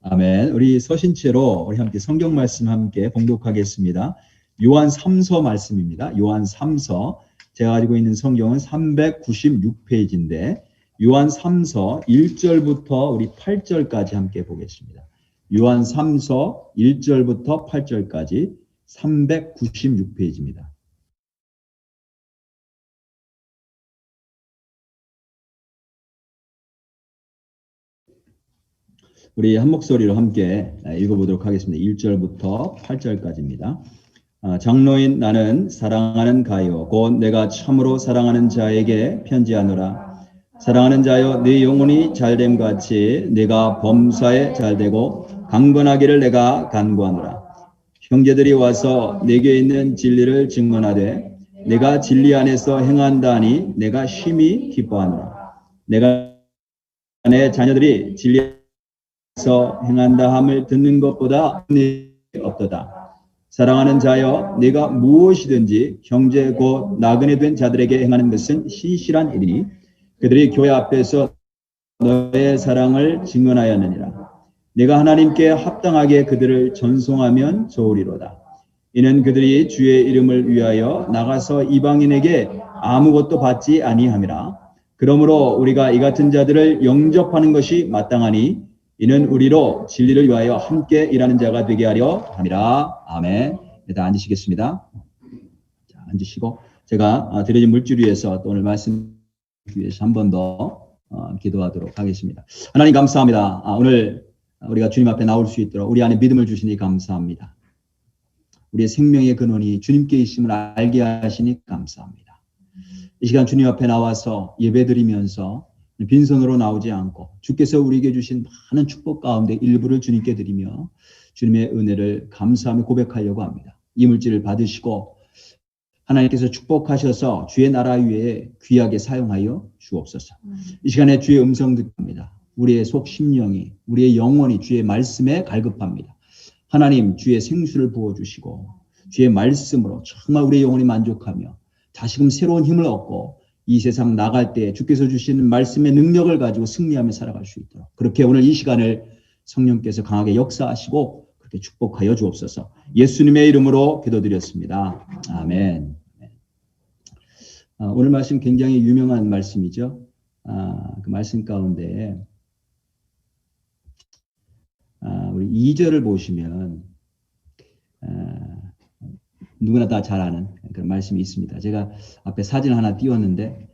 아멘. 우리 서신체로 우리 함께 성경 말씀 함께 봉독하겠습니다. 요한 3서 말씀입니다. 요한 3서. 제가 가지고 있는 성경은 396페이지인데 요한 3서 1절부터 우리 8절까지 함께 보겠습니다. 요한 3서 1절부터 8절까지 396페이지입니다. 우리 한 목소리로 함께 읽어보도록 하겠습니다. 1절부터 8절까지입니다. 장로인 나는 사랑하는 가요 곧 내가 참으로 사랑하는 자에게 편지하노라. 사랑하는 자여 네 영혼이 잘됨 같이 내가 범사에 잘되고 강건하기를 내가 간구하노라. 형제들이 와서 내게 있는 진리를 증언하되 내가 진리 안에서 행한다 하니 내가 심히 기뻐하노라. 내가 내 자녀들이 진리 서 행한다 함을 듣는 것보다 없도다. 사랑하는 자여 네가 무엇이든지 형제 곧 나그네 된 자들에게 행하는 것은 시실한 일이니 그들이 교회 앞에서 너의 사랑을 증언하였느니라. 네가 하나님께 합당하게 그들을 전송하면 좋으리로다. 이는 그들이 주의 이름을 위하여 나가서 이방인에게 아무것도 받지 아니함이라. 그러므로 우리가 이 같은 자들을 영접하는 것이 마땅하니 이는 우리로 진리를 위하여 함께 일하는 자가 되게 하려 함이라. 아멘. 일단 앉으시겠습니다. 자, 앉으시고 제가 드려진 물질 위해서 또 오늘 말씀 위해서 한 번 더 기도하도록 하겠습니다. 하나님 감사합니다. 오늘 우리가 주님 앞에 나올 수 있도록 우리 안에 믿음을 주시니 감사합니다. 우리의 생명의 근원이 주님께 있음을 알게 하시니 감사합니다. 이 시간 주님 앞에 나와서 예배드리면서 빈손으로 나오지 않고 주께서 우리에게 주신 많은 축복 가운데 일부를 주님께 드리며 주님의 은혜를 감사하며 고백하려고 합니다. 이 물질을 받으시고 하나님께서 축복하셔서 주의 나라 위에 귀하게 사용하여 주옵소서. 이 시간에 주의 음성 듣습니다. 우리의 속 심령이 우리의 영혼이 주의 말씀에 갈급합니다. 하나님 주의 생수를 부어주시고 주의 말씀으로 정말 우리의 영혼이 만족하며 다시금 새로운 힘을 얻고 이 세상 나갈 때 주께서 주시는 말씀의 능력을 가지고 승리하며 살아갈 수 있도록 그렇게 오늘 이 시간을 성령께서 강하게 역사하시고 그렇게 축복하여 주옵소서. 예수님의 이름으로 기도드렸습니다. 아멘. 오늘 말씀 굉장히 유명한 말씀이죠. 그 말씀 가운데 우리 2절을 보시면 누구나 다 잘 아는 그런 말씀이 있습니다. 제가 앞에 사진 하나 띄웠는데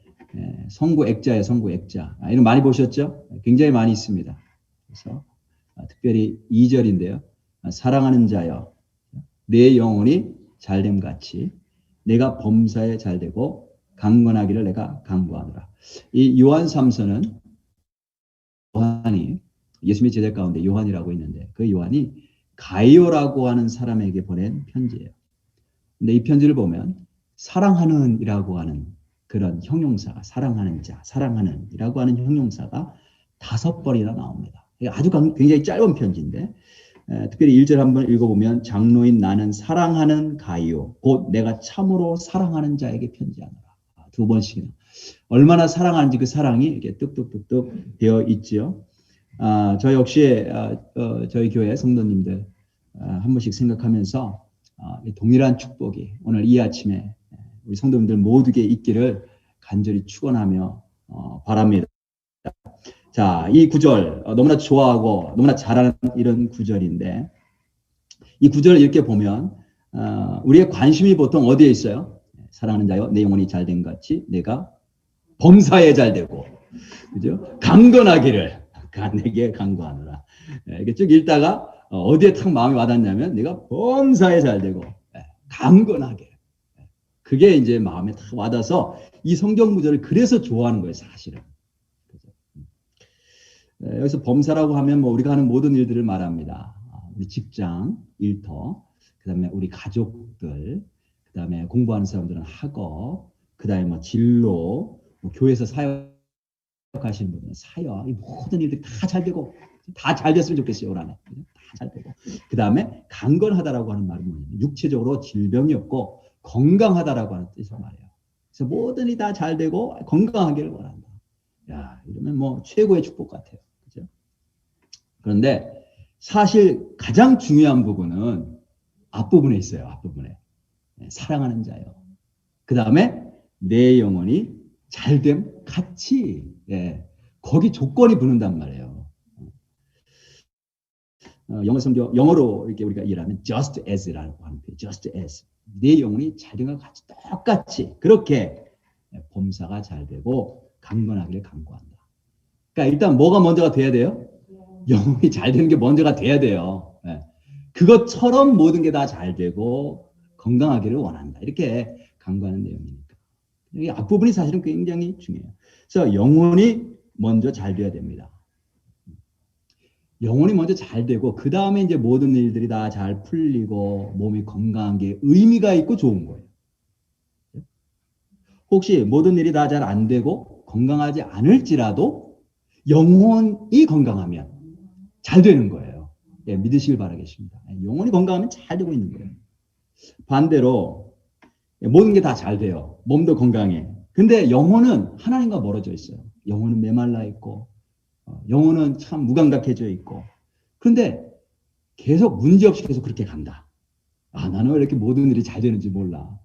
성구 액자예요. 성구 액자. 이런 많이 보셨죠? 굉장히 많이 있습니다. 그래서 특별히 2절인데요. 사랑하는 자여 내 영혼이 잘됨 같이 내가 범사에 잘되고 강건하기를 내가 간구하노라. 이 요한 3서는 요한이 예수님의 제자 가운데 요한이라고 있는데 그 요한이 가이오라고 하는 사람에게 보낸 편지예요. 근데 이 편지를 보면 사랑하는 이라고 하는 그런 형용사가 사랑하는 자, 사랑하는 이라고 하는 형용사가 5번이나 나옵니다. 아주 굉장히 짧은 편지인데 특별히 1절 한번 읽어보면 장로인 나는 사랑하는 가이오 곧 내가 참으로 사랑하는 자에게 편지하노라. 2번씩이나 얼마나 사랑하는지 그 사랑이 이렇게 뚝뚝뚝뚝 되어 있지요. 저 역시 저희 교회 성도님들 한 번씩 생각하면서 동일한 축복이 오늘 이 아침에 우리 성도님들 모두에게 있기를 간절히 축원하며 바랍니다. 자, 이 구절 너무나 좋아하고 너무나 잘하는 이런 구절인데 이 구절을 이렇게 보면 우리의 관심이 보통 어디에 있어요? 사랑하는 자여 내 영혼이 잘된 같이 내가 범사에 잘되고 그죠? 강건하기를 내게 간구하노라. 이렇게 쭉 읽다가 어디에 탁 마음이 와닿냐면 내가 범사에 잘되고 강건하게 그게 이제 마음에 탁 와닿아서 이 성경 구절을 그래서 좋아하는 거예요. 사실은. 여기서 범사라고 하면 뭐 우리가 하는 모든 일들을 말합니다. 우리 직장, 일터, 그 다음에 우리 가족들, 그 다음에 공부하는 사람들은 학업, 그 다음에 뭐 진로, 뭐 교회에서 사역하시는 분들은 사역, 이 모든 일들이 다 잘 되고 다 잘 됐으면 좋겠어요. 올 한해. 다 잘 되고. 그 다음에 강건하다라고 하는 말은 뭐냐면 육체적으로 질병이 없고 건강하다라고 하는 뜻을 말해요. 그래서 모든 일이 다 잘 되고 건강하기를 원한다. 야, 이러면 뭐 최고의 축복 같아요. 그죠? 그런데 사실 가장 중요한 부분은 앞부분에 있어요. 앞부분에. 사랑하는 자요. 그 다음에 내 영혼이 잘됨 같이. 거기 조건이 붙는단 말이에요. 영어 성경, 영어로 이렇게 우리가 이해하면 just as라고 하는 거예요. just as. 내 영혼이 잘됨과 같이 똑같이 그렇게 범사가 잘 되고 강건하기를 간구한다. 그러니까 일단 뭐가 먼저가 돼야 돼요? 영혼이 잘 되는 게 먼저가 돼야 돼요. 그것처럼 모든 게 다 잘 되고 건강하기를 원한다. 이렇게 간구하는 내용이니까. 이 앞부분이 사실은 굉장히 중요해요. 그래서 영혼이 먼저 잘 돼야 됩니다. 영혼이 먼저 잘 되고 그 다음에 이제 모든 일들이 다 잘 풀리고 몸이 건강한 게 의미가 있고 좋은 거예요. 혹시 모든 일이 다 잘 안 되고 건강하지 않을지라도 영혼이 건강하면 잘 되는 거예요. 믿으시길 바라겠습니다. 영혼이 건강하면 잘 되고 있는 거예요. 반대로 모든 게 다 잘 돼요. 몸도 건강해. 근데 영혼은 하나님과 멀어져 있어요. 영혼은 메말라 있고 영혼은 참 무감각해져 있고 그런데 계속 문제없이 계속 그렇게 간다. 나는 왜 이렇게 모든 일이 잘 되는지 몰라.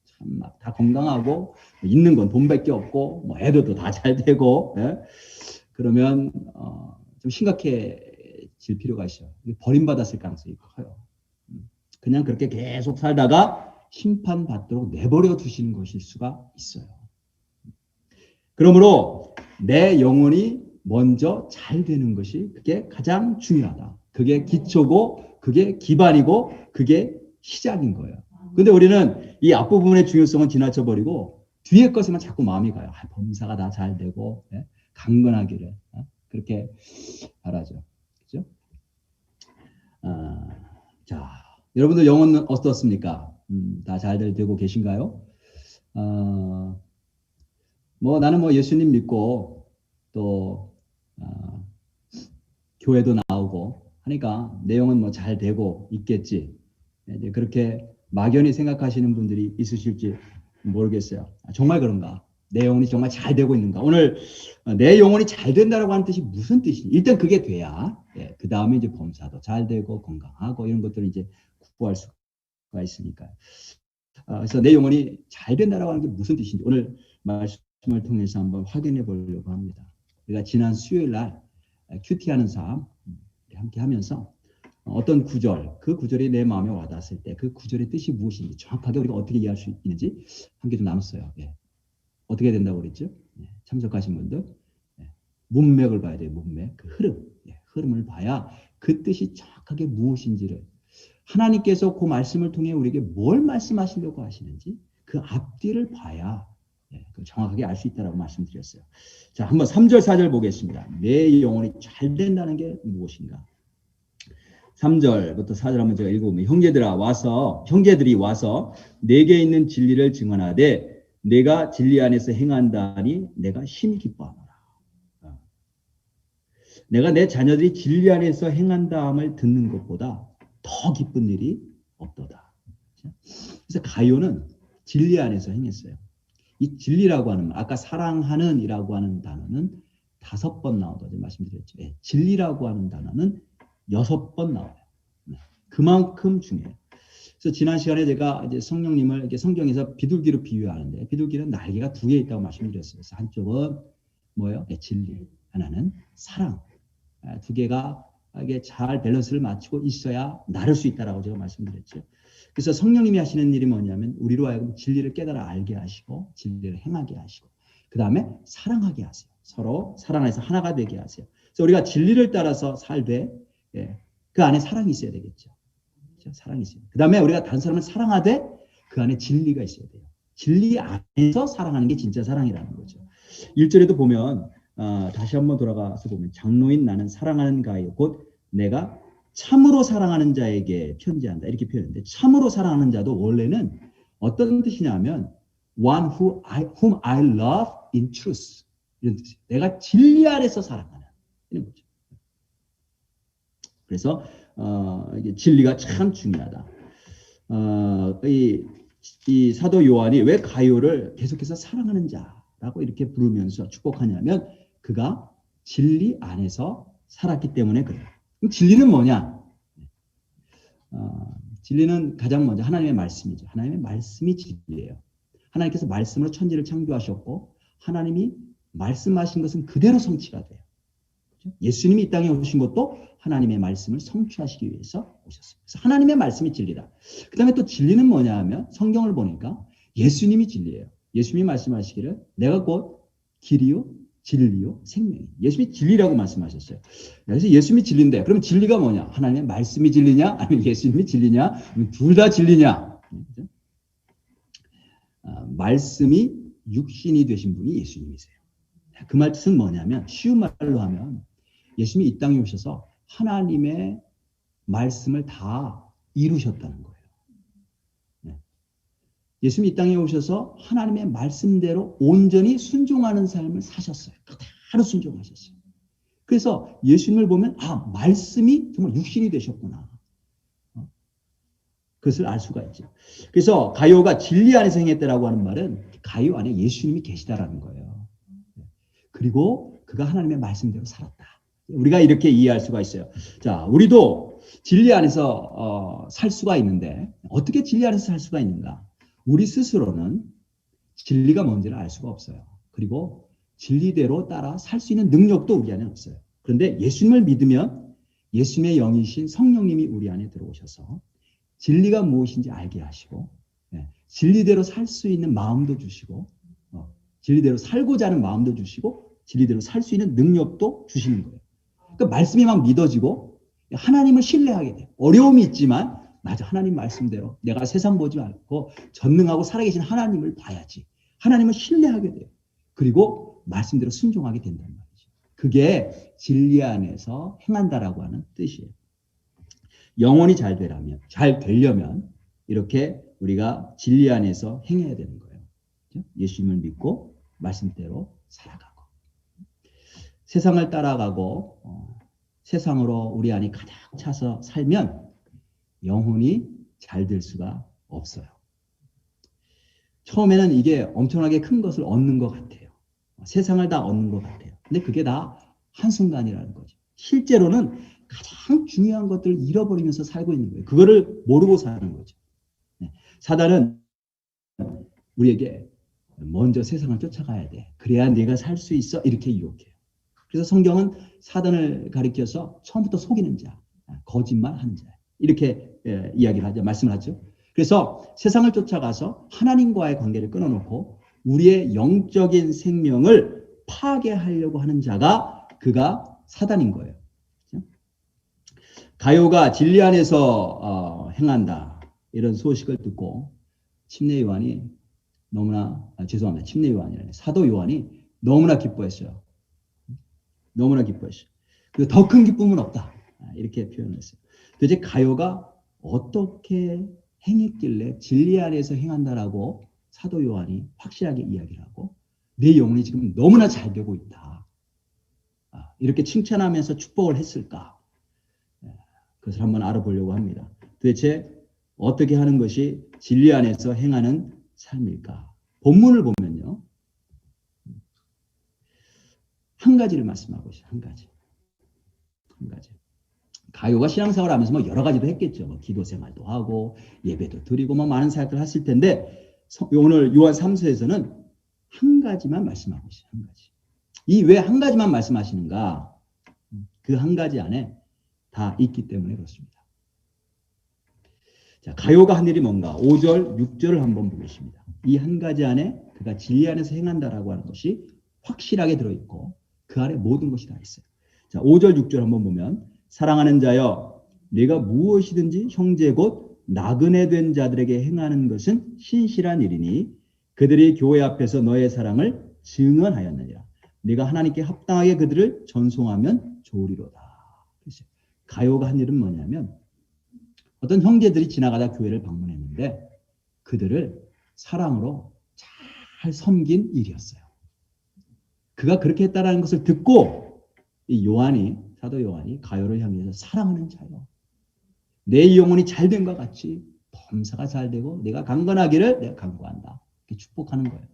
참 막 다 건강하고 있는 건 돈밖에 없고 뭐 애들도 다 잘 되고 그러면 좀 심각해질 필요가 있어요. 버림받았을 가능성이 커요. 그냥 그렇게 계속 살다가 심판받도록 내버려 두시는 것일 수가 있어요. 그러므로 내 영혼이 먼저 잘 되는 것이 그게 가장 중요하다. 그게 기초고 그게 기반이고 그게 시작인 거예요. 근데 우리는 이 앞부분의 중요성은 지나쳐버리고 뒤에 것에만 자꾸 마음이 가요. 범사가 다 잘 되고 강건하기를 그렇게 바라죠. 그죠? 자, 여러분들 영혼은 어떻습니까? 다 잘 되고 계신가요? 나는 예수님 믿고 또 교회도 나오고 하니까 내용은 잘 되고 있겠지. 이제 그렇게 막연히 생각하시는 분들이 있으실지 모르겠어요. 정말 그런가? 내 영혼이 정말 잘 되고 있는가? 오늘 내 영혼이 잘 된다라고 하는 뜻이 무슨 뜻이니? 일단 그게 돼야 그 다음에 이제 범사도 잘 되고 건강하고 이런 것들을 이제 구할 수가 있으니까요. 그래서 내 영혼이 잘 된다라고 하는 게 무슨 뜻인지 오늘 말씀을 통해서 한번 확인해 보려고 합니다. 우리가 지난 수요일 날 큐티하는 삶 함께 하면서 어떤 구절, 그 구절이 내 마음에 와닿았을 때 그 구절의 뜻이 무엇인지 정확하게 우리가 어떻게 이해할 수 있는지 함께 좀 나눴어요. 어떻게 된다고 그랬죠? 참석하신 분들 문맥을 봐야 돼요. 문맥, 그 흐름, 흐름을 봐야 그 뜻이 정확하게 무엇인지를 하나님께서 그 말씀을 통해 우리에게 뭘 말씀하시려고 하시는지 그 앞뒤를 봐야 정확하게 알 수 있다라고 말씀드렸어요. 자, 한번 3절, 4절 보겠습니다. 내 영혼이 잘 된다는 게 무엇인가? 3절부터 4절 한번 제가 읽어보면 형제들이 와서 내게 있는 진리를 증언하되 내가 진리 안에서 행한다니 내가 심히 기뻐하노라. 내가 내 자녀들이 진리 안에서 행한다함을 듣는 것보다 더 기쁜 일이 없도다. 그래서 가요는 진리 안에서 행했어요. 이 진리라고 하는 아까 사랑하는 이라고 하는 단어는 5번 나오다고 말씀드렸죠. 진리라고 하는 단어는 6번 나와요. 그만큼 중요해요. 그래서 지난 시간에 제가 이제 성령님을 이렇게 성경에서 비둘기로 비유하는데 비둘기는 날개가 2개 있다고 말씀드렸어요. 그래서 한쪽은 뭐예요? 진리, 하나는 사랑. 2개가 이게 잘 밸런스를 맞추고 있어야 나를 수 있다라고 제가 말씀드렸죠. 그래서 성령님이 하시는 일이 뭐냐면 우리로 하여금 진리를 깨달아 알게 하시고 진리를 행하게 하시고 그 다음에 사랑하게 하세요. 서로 사랑해서 하나가 되게 하세요. 그래서 우리가 진리를 따라서 살되 그 안에 사랑이 있어야 되겠죠. 그렇죠? 사랑이 있어요. 그 다음에 우리가 다른 사람을 사랑하되 그 안에 진리가 있어야 돼요. 진리 안에서 사랑하는 게 진짜 사랑이라는 거죠. 1절에도 보면 다시 한번 돌아가서 보면 장로인 나는 사랑하는 가요 곧 내가 참으로 사랑하는 자에게 편지한다 이렇게 표현했는데 참으로 사랑하는 자도 원래는 어떤 뜻이냐면 one whom I love in truth 이런 뜻이에요. 내가 진리 안에서 사랑하는 이런 거죠. 그래서 이게 진리가 참 중요하다. 이 사도 요한이 왜 가요를 계속해서 사랑하는 자라고 이렇게 부르면서 축복하냐면 그가 진리 안에서 살았기 때문에 그래요. 그럼 진리는 뭐냐? 진리는 가장 먼저 하나님의 말씀이죠. 하나님의 말씀이 진리예요. 하나님께서 말씀으로 천지를 창조하셨고 하나님이 말씀하신 것은 그대로 성취가 돼요. 그렇죠? 예수님이 이 땅에 오신 것도 하나님의 말씀을 성취하시기 위해서 오셨어요. 그래서 하나님의 말씀이 진리다. 그 다음에 또 진리는 뭐냐 하면 성경을 보니까 예수님이 진리예요. 예수님이 말씀하시기를 내가 곧 길이요 진리요 생명이에요. 예수님이 진리라고 말씀하셨어요. 그래서 예수님이 진리인데 그럼 진리가 뭐냐? 하나님의 말씀이 진리냐? 아니면 예수님이 진리냐? 둘 다 진리냐? 말씀이 육신이 되신 분이 예수님이세요. 그 말 뜻은 뭐냐면 쉬운 말로 하면 예수님이 이 땅에 오셔서 하나님의 말씀을 다 이루셨다는 거예요. 예수님이 이 땅에 오셔서 하나님의 말씀대로 온전히 순종하는 삶을 사셨어요. 그대로 순종하셨어요. 그래서 예수님을 보면 말씀이 정말 육신이 되셨구나. 그것을 알 수가 있죠. 그래서 가룟가 진리 안에서 행했다라고 하는 말은 가룟 안에 예수님이 계시다라는 거예요. 그리고 그가 하나님의 말씀대로 살았다. 우리가 이렇게 이해할 수가 있어요. 자, 우리도 진리 안에서 살 수가 있는데 어떻게 진리 안에서 살 수가 있는가? 우리 스스로는 진리가 뭔지를 알 수가 없어요. 그리고 진리대로 따라 살 수 있는 능력도 우리 안에 없어요. 그런데 예수님을 믿으면 예수님의 영이신 성령님이 우리 안에 들어오셔서 진리가 무엇인지 알게 하시고 진리대로 살 수 있는 마음도 주시고 진리대로 살고자 하는 마음도 주시고 진리대로 살 수 있는 능력도 주시는 거예요. 그러니까 말씀이 막 믿어지고 하나님을 신뢰하게 돼요. 어려움이 있지만 맞아, 하나님 말씀대로 내가 세상 보지 않고 전능하고 살아계신 하나님을 봐야지. 하나님을 신뢰하게 돼요. 그리고 말씀대로 순종하게 된단 말이죠. 그게 진리 안에서 행한다라고 하는 뜻이에요. 영혼이 잘 되려면 이렇게 우리가 진리 안에서 행해야 되는 거예요. 예수님을 믿고 말씀대로 살아가고 세상을 따라가고 세상으로 우리 안이 가득 차서 살면 영혼이 잘 될 수가 없어요. 처음에는 이게 엄청나게 큰 것을 얻는 것 같아요. 세상을 다 얻는 것 같아요. 근데 그게 다 한순간이라는 거죠. 실제로는 가장 중요한 것들을 잃어버리면서 살고 있는 거예요. 그거를 모르고 사는 거죠. 사단은 우리에게 먼저 세상을 쫓아가야 돼. 그래야 네가 살 수 있어. 이렇게 유혹해요. 그래서 성경은 사단을 가리켜서 처음부터 속이는 자, 거짓말하는 자 이렇게 이야기를 하죠. 말씀을 하죠. 그래서 세상을 쫓아가서 하나님과의 관계를 끊어놓고 우리의 영적인 생명을 파괴하려고 하는 자가 그가 사단인 거예요. 가룟가 진리 안에서 행한다. 이런 소식을 듣고 침례 요한이 너무나 죄송합니다. 침례 요한이라니 사도 요한이 너무나 기뻐했어요. 너무나 기뻐했어요. 그리고 더 큰 기쁨은 없다. 이렇게 표현했어요. 도대체 가룟가 어떻게 행했길래 진리 안에서 행한다라고 사도 요한이 확실하게 이야기를 하고 내 영혼이 지금 너무나 잘 되고 있다. 이렇게 칭찬하면서 축복을 했을까? 그것을 한번 알아보려고 합니다. 도대체 어떻게 하는 것이 진리 안에서 행하는 삶일까? 본문을 보면요. 한 가지를 말씀하고 있어요. 한 가지. 가룟가 신앙생활을 하면서 뭐 여러 가지도 했겠죠. 뭐 기도 생활도 하고 예배도 드리고 뭐 많은 사역들을 했을 텐데 오늘 요한 3서에서는 한 가지만 말씀하고 있어요. 한 가지. 이 왜 한 가지만 말씀하시는가? 그 한 가지 안에 다 있기 때문에 그렇습니다. 자, 가룟가 한 일이 뭔가? 5절, 6절을 한번 보겠습니다. 이 한 가지 안에 그가 진리 안에서 행한다라고 하는 것이 확실하게 들어있고 그 안에 모든 것이 다 있어요. 자, 5절, 6절 한번 보면 사랑하는 자여 네가 무엇이든지 형제 곧 나그네 된 자들에게 행하는 것은 신실한 일이니 그들이 교회 앞에서 너의 사랑을 증언하였느니라. 네가 하나님께 합당하게 그들을 전송하면 좋으리로다. 가룟가 한 일은 뭐냐면 어떤 형제들이 지나가다 교회를 방문했는데 그들을 사랑으로 잘 섬긴 일이었어요. 그가 그렇게 했다라는 것을 듣고 이 사도 요한이 가룟을 향해서 사랑하는 자요. 내 영혼이 잘된 것 같이 범사가 잘 되고 내가 강건하기를 내가 간구한다. 이렇게 축복하는 거예요.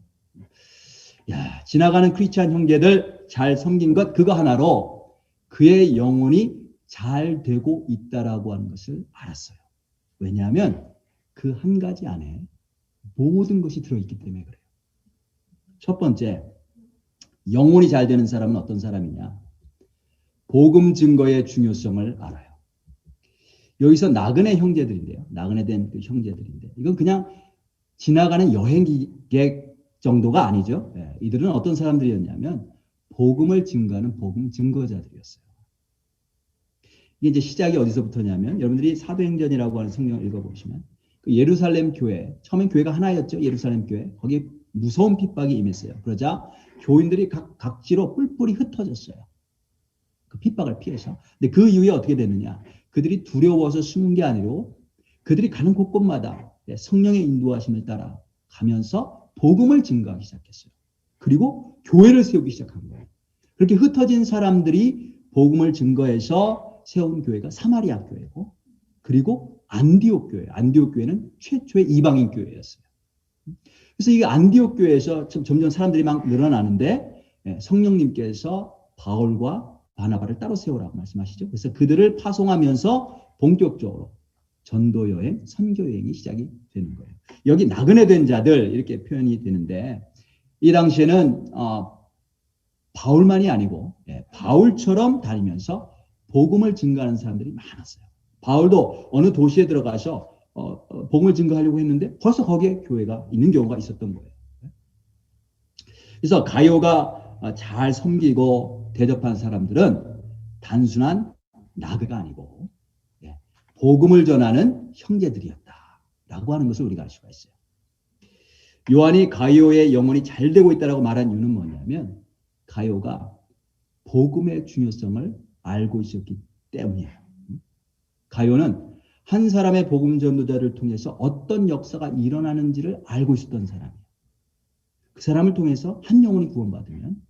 야, 지나가는 크리스찬 형제들 잘 섬긴 것 그거 하나로 그의 영혼이 잘 되고 있다라고 하는 것을 알았어요. 왜냐하면 그 한 가지 안에 모든 것이 들어있기 때문에 그래요. 첫 번째, 영혼이 잘 되는 사람은 어떤 사람이냐? 복음 증거의 중요성을 알아요. 여기서 나그네 형제들인데요. 나그네 된 그 형제들인데 이건 그냥 지나가는 여행객 정도가 아니죠. 예, 이들은 어떤 사람들이었냐면 복음을 증거하는 복음 증거자들이었어요. 이게 이제 시작이 어디서부터냐면 여러분들이 사도행전이라고 하는 성경을 읽어보시면 그 예루살렘 교회, 처음엔 교회가 하나였죠. 예루살렘 교회. 거기에 무서운 핍박이 임했어요. 그러자 교인들이 각지로 뿔뿔이 흩어졌어요. 그 핍박을 피해서. 근데 그 이후에 어떻게 됐느냐. 그들이 두려워서 숨은 게 아니고 그들이 가는 곳곳마다 성령의 인도하심을 따라 가면서 복음을 증거하기 시작했어요. 그리고 교회를 세우기 시작한 거예요. 그렇게 흩어진 사람들이 복음을 증거해서 세운 교회가 사마리아 교회고 그리고 안디옥 교회. 안디옥 교회는 최초의 이방인 교회였어요. 그래서 이 안디옥 교회에서 점점 사람들이 막 늘어나는데 성령님께서 바울과 바나바를 따로 세우라고 말씀하시죠. 그래서 그들을 파송하면서 본격적으로 전도 여행, 선교 여행이 시작이 되는 거예요. 여기 나그네 된 자들 이렇게 표현이 되는데 이 당시에는 바울만이 아니고 바울처럼 다니면서 복음을 증거하는 사람들이 많았어요. 바울도 어느 도시에 들어가서 복음을 증거하려고 했는데 벌써 거기에 교회가 있는 경우가 있었던 거예요. 그래서 가요가 잘 섬기고 대접한 사람들은 단순한 나그가 아니고 복음을 전하는 형제들이었다라고 하는 것을 우리가 알 수가 있어요. 요한이 가요의 영혼이 잘 되고 있다라고 말한 이유는 뭐냐면 가요가 복음의 중요성을 알고 있었기 때문이에요. 가요는 한 사람의 복음 전도자를 통해서 어떤 역사가 일어나는지를 알고 있었던 사람이에요. 그 사람을 통해서 한 영혼이 구원받으면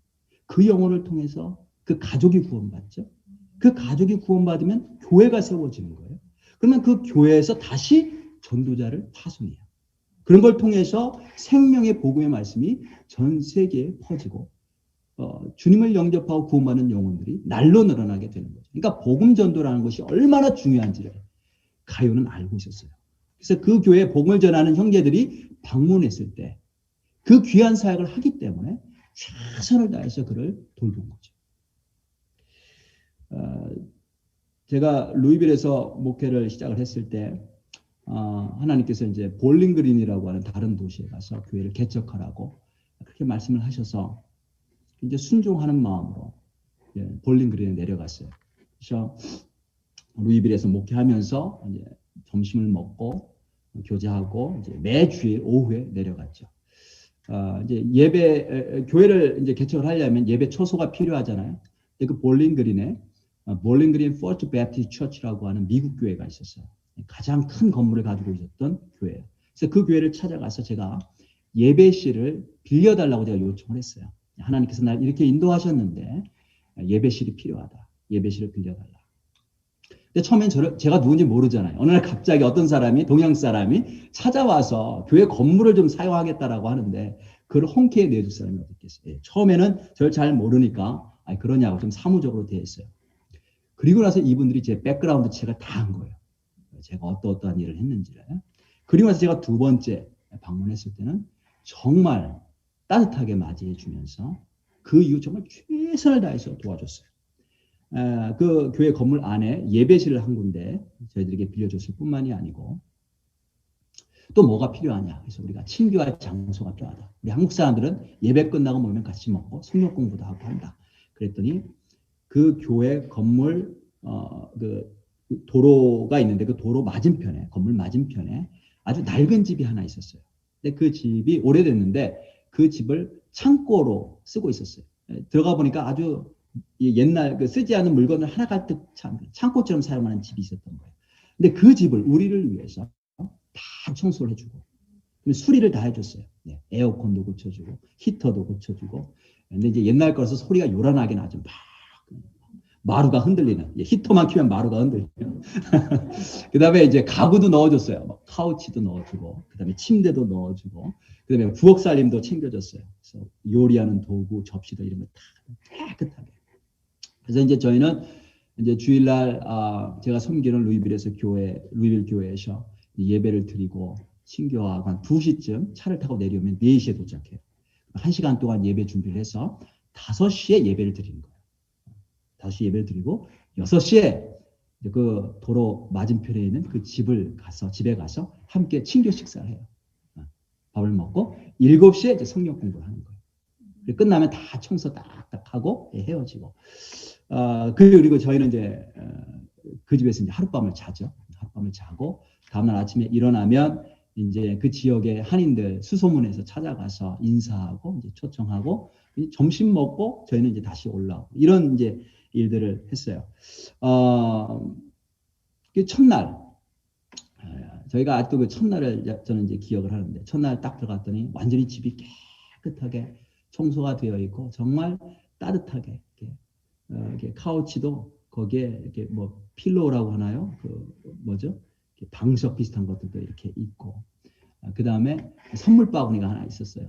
그 영혼을 통해서 그 가족이 구원받죠. 그 가족이 구원받으면 교회가 세워지는 거예요. 그러면 그 교회에서 다시 전도자를 파송해요. 그런 걸 통해서 생명의 복음의 말씀이 전 세계에 퍼지고 주님을 영접하고 구원받는 영혼들이 날로 늘어나게 되는 거죠. 그러니까 복음 전도라는 것이 얼마나 중요한지를 가요는 알고 있었어요. 그래서 그 교회에 복음을 전하는 형제들이 방문했을 때 그 귀한 사역을 하기 때문에 최선을 다해서 그를 돌본 거죠. 제가 루이빌에서 목회를 시작을 했을 때 하나님께서 이제 볼링그린이라고 하는 다른 도시에 가서 교회를 개척하라고 그렇게 말씀을 하셔서 이제 순종하는 마음으로 볼링그린에 내려갔어요. 그래서 루이빌에서 목회하면서 이제 점심을 먹고 교제하고 이제 매주일 오후에 내려갔죠. 이제 교회를 이제 개척을 하려면 예배 초소가 필요하잖아요. 근데 그 볼링그린에 볼링그린 포트 배프티스트 처치라고 하는 미국 교회가 있었어요. 가장 큰 건물을 가지고 있었던 교회예요. 그래서 그 교회를 찾아가서 제가 예배실을 빌려달라고 제가 요청을 했어요. 하나님께서 날 이렇게 인도하셨는데 예배실이 필요하다. 예배실을 빌려달라. 근데 처음엔 제가 누군지 모르잖아요. 어느 날 갑자기 어떤 사람이, 동양 사람이 찾아와서 교회 건물을 좀 사용하겠다라고 하는데 그걸 홍케에 내줄 사람이 어디 있겠어요. 처음에는 저를 잘 모르니까 그러냐고 좀 사무적으로 대했어요. 그리고 나서 이분들이 제 백그라운드 체크를 다 한 거예요. 제가 어떠한 일을 했는지를. 그리고 나서 제가 두 번째 방문했을 때는 정말 따뜻하게 맞이해 주면서 그 이후 정말 최선을 다해서 도와줬어요. 그 교회 건물 안에 예배실을 한 군데 저희들에게 빌려줬을 뿐만이 아니고 또 뭐가 필요하냐. 그래서 우리가 친교할 장소가 필요하다. 우리 한국 사람들은 예배 끝나고 모이면 같이 먹고 성경 공부도 하고 한다. 그랬더니 그 교회 건물 그 도로가 있는데 그 도로 맞은편에 건물 맞은편에 아주 낡은 집이 하나 있었어요. 근데 그 집이 오래됐는데 그 집을 창고로 쓰고 있었어요. 들어가 보니까 아주 옛날 그 쓰지 않은 물건을 하나 가득 창고처럼 사용하는 집이 있었던 거예요. 근데 그 집을 우리를 위해서 다 청소를 해주고 수리를 다 해줬어요. 에어컨도 고쳐주고 히터도 고쳐주고. 근데 이제 옛날 거라서 소리가 요란하게 나죠. 막 마루가 흔들리는. 히터만 키면 마루가 흔들리는. 그 다음에 이제 가구도 넣어줬어요. 카우치도 넣어주고, 그 다음에 침대도 넣어주고, 그 다음에 부엌 살림도 챙겨줬어요. 그래서 요리하는 도구, 접시도 이런 거 다 깨끗하게. 그래서 이제 저희는 이제 주일날 제가 섬기는 루이빌 교회에서 예배를 드리고 신교하고 한 2시쯤 차를 타고 내려오면 4시에 도착해요. 1시간 동안 예배 준비를 해서 5시에 예배를 드리는 거예요. 5시 예배를 드리고 6시에 그 도로 맞은편에 있는 그 집에 가서 함께 친교 식사를 해요. 밥을 먹고 7시에 이제 성경 공부를 하는 거예요. 끝나면 다 청소 딱딱 하고 헤어지고. 그리고 저희는 이제 그 집에서 이제 하룻밤을 자죠. 하룻밤을 자고 다음날 아침에 일어나면 이제 그 지역의 한인들 수소문에서 찾아가서 인사하고 이제 초청하고 점심 먹고 저희는 이제 다시 올라오고 이런 이제 일들을 했어요. 그 첫날 저희가 아직도 그 첫날을 저는 이제 기억을 하는데 첫날 딱 들어갔더니 완전히 집이 깨끗하게 청소가 되어 있고 정말 따뜻하게 이렇게 카우치도 거기에 이렇게 뭐 필로우라고 하나요? 그 뭐죠? 방석 비슷한 것들도 이렇게 있고 그 다음에 선물 바구니가 하나 있었어요.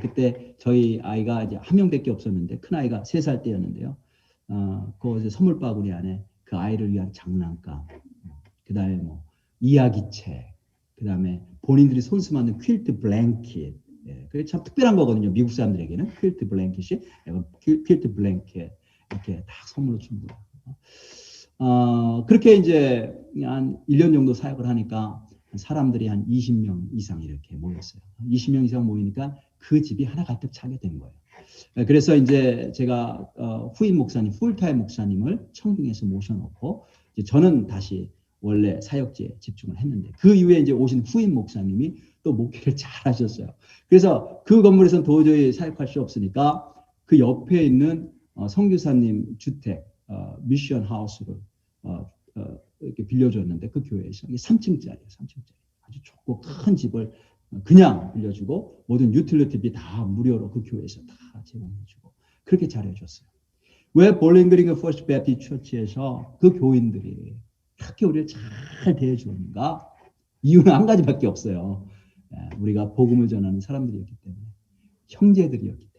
그때 저희 아이가 이제 한 명밖에 없었는데 큰 아이가 3살 때였는데요. 그 선물 바구니 안에 그 아이를 위한 장난감, 그 다음에 뭐 이야기책, 그 다음에 본인들이 손수 만든 퀼트 블랭킷. 그게 참 특별한 거거든요. 미국 사람들에게는 퀼트 블랭킷이 퀼트 블랭킷 이렇게 딱 선물로 준 거예요. 그렇게 이제 한 1년 정도 사역을 하니까 사람들이 한 20명 이상 이렇게 모였어요. 20명 이상 모이니까 그 집이 하나 가득 차게 된 거예요. 그래서 이제 제가 후임 목사님, 풀타임 목사님을 청빙해서 모셔놓고 이제 저는 다시 원래 사역지에 집중을 했는데 그 이후에 이제 오신 후임 목사님이 또 목회를 잘 하셨어요. 그래서 그 건물에서는 도저히 사역할 수 없으니까 그 옆에 있는 선교사님 주택 미션 하우스를 이렇게 빌려줬는데 그 교회에서 이게 3층짜리예요. 3층짜리 아주 좁고 큰 집을 그냥 빌려주고 모든 유틸리티비 다 무료로 그 교회에서 다 제공해주고 그렇게 잘해줬어요. 왜 볼링그린 퍼스트 배프티스트 처치에서 그 교인들이 그렇게 우리를 잘 대해주는가? 이유는 한 가지밖에 없어요. 우리가 복음을 전하는 사람들이었기 때문에 형제들이었기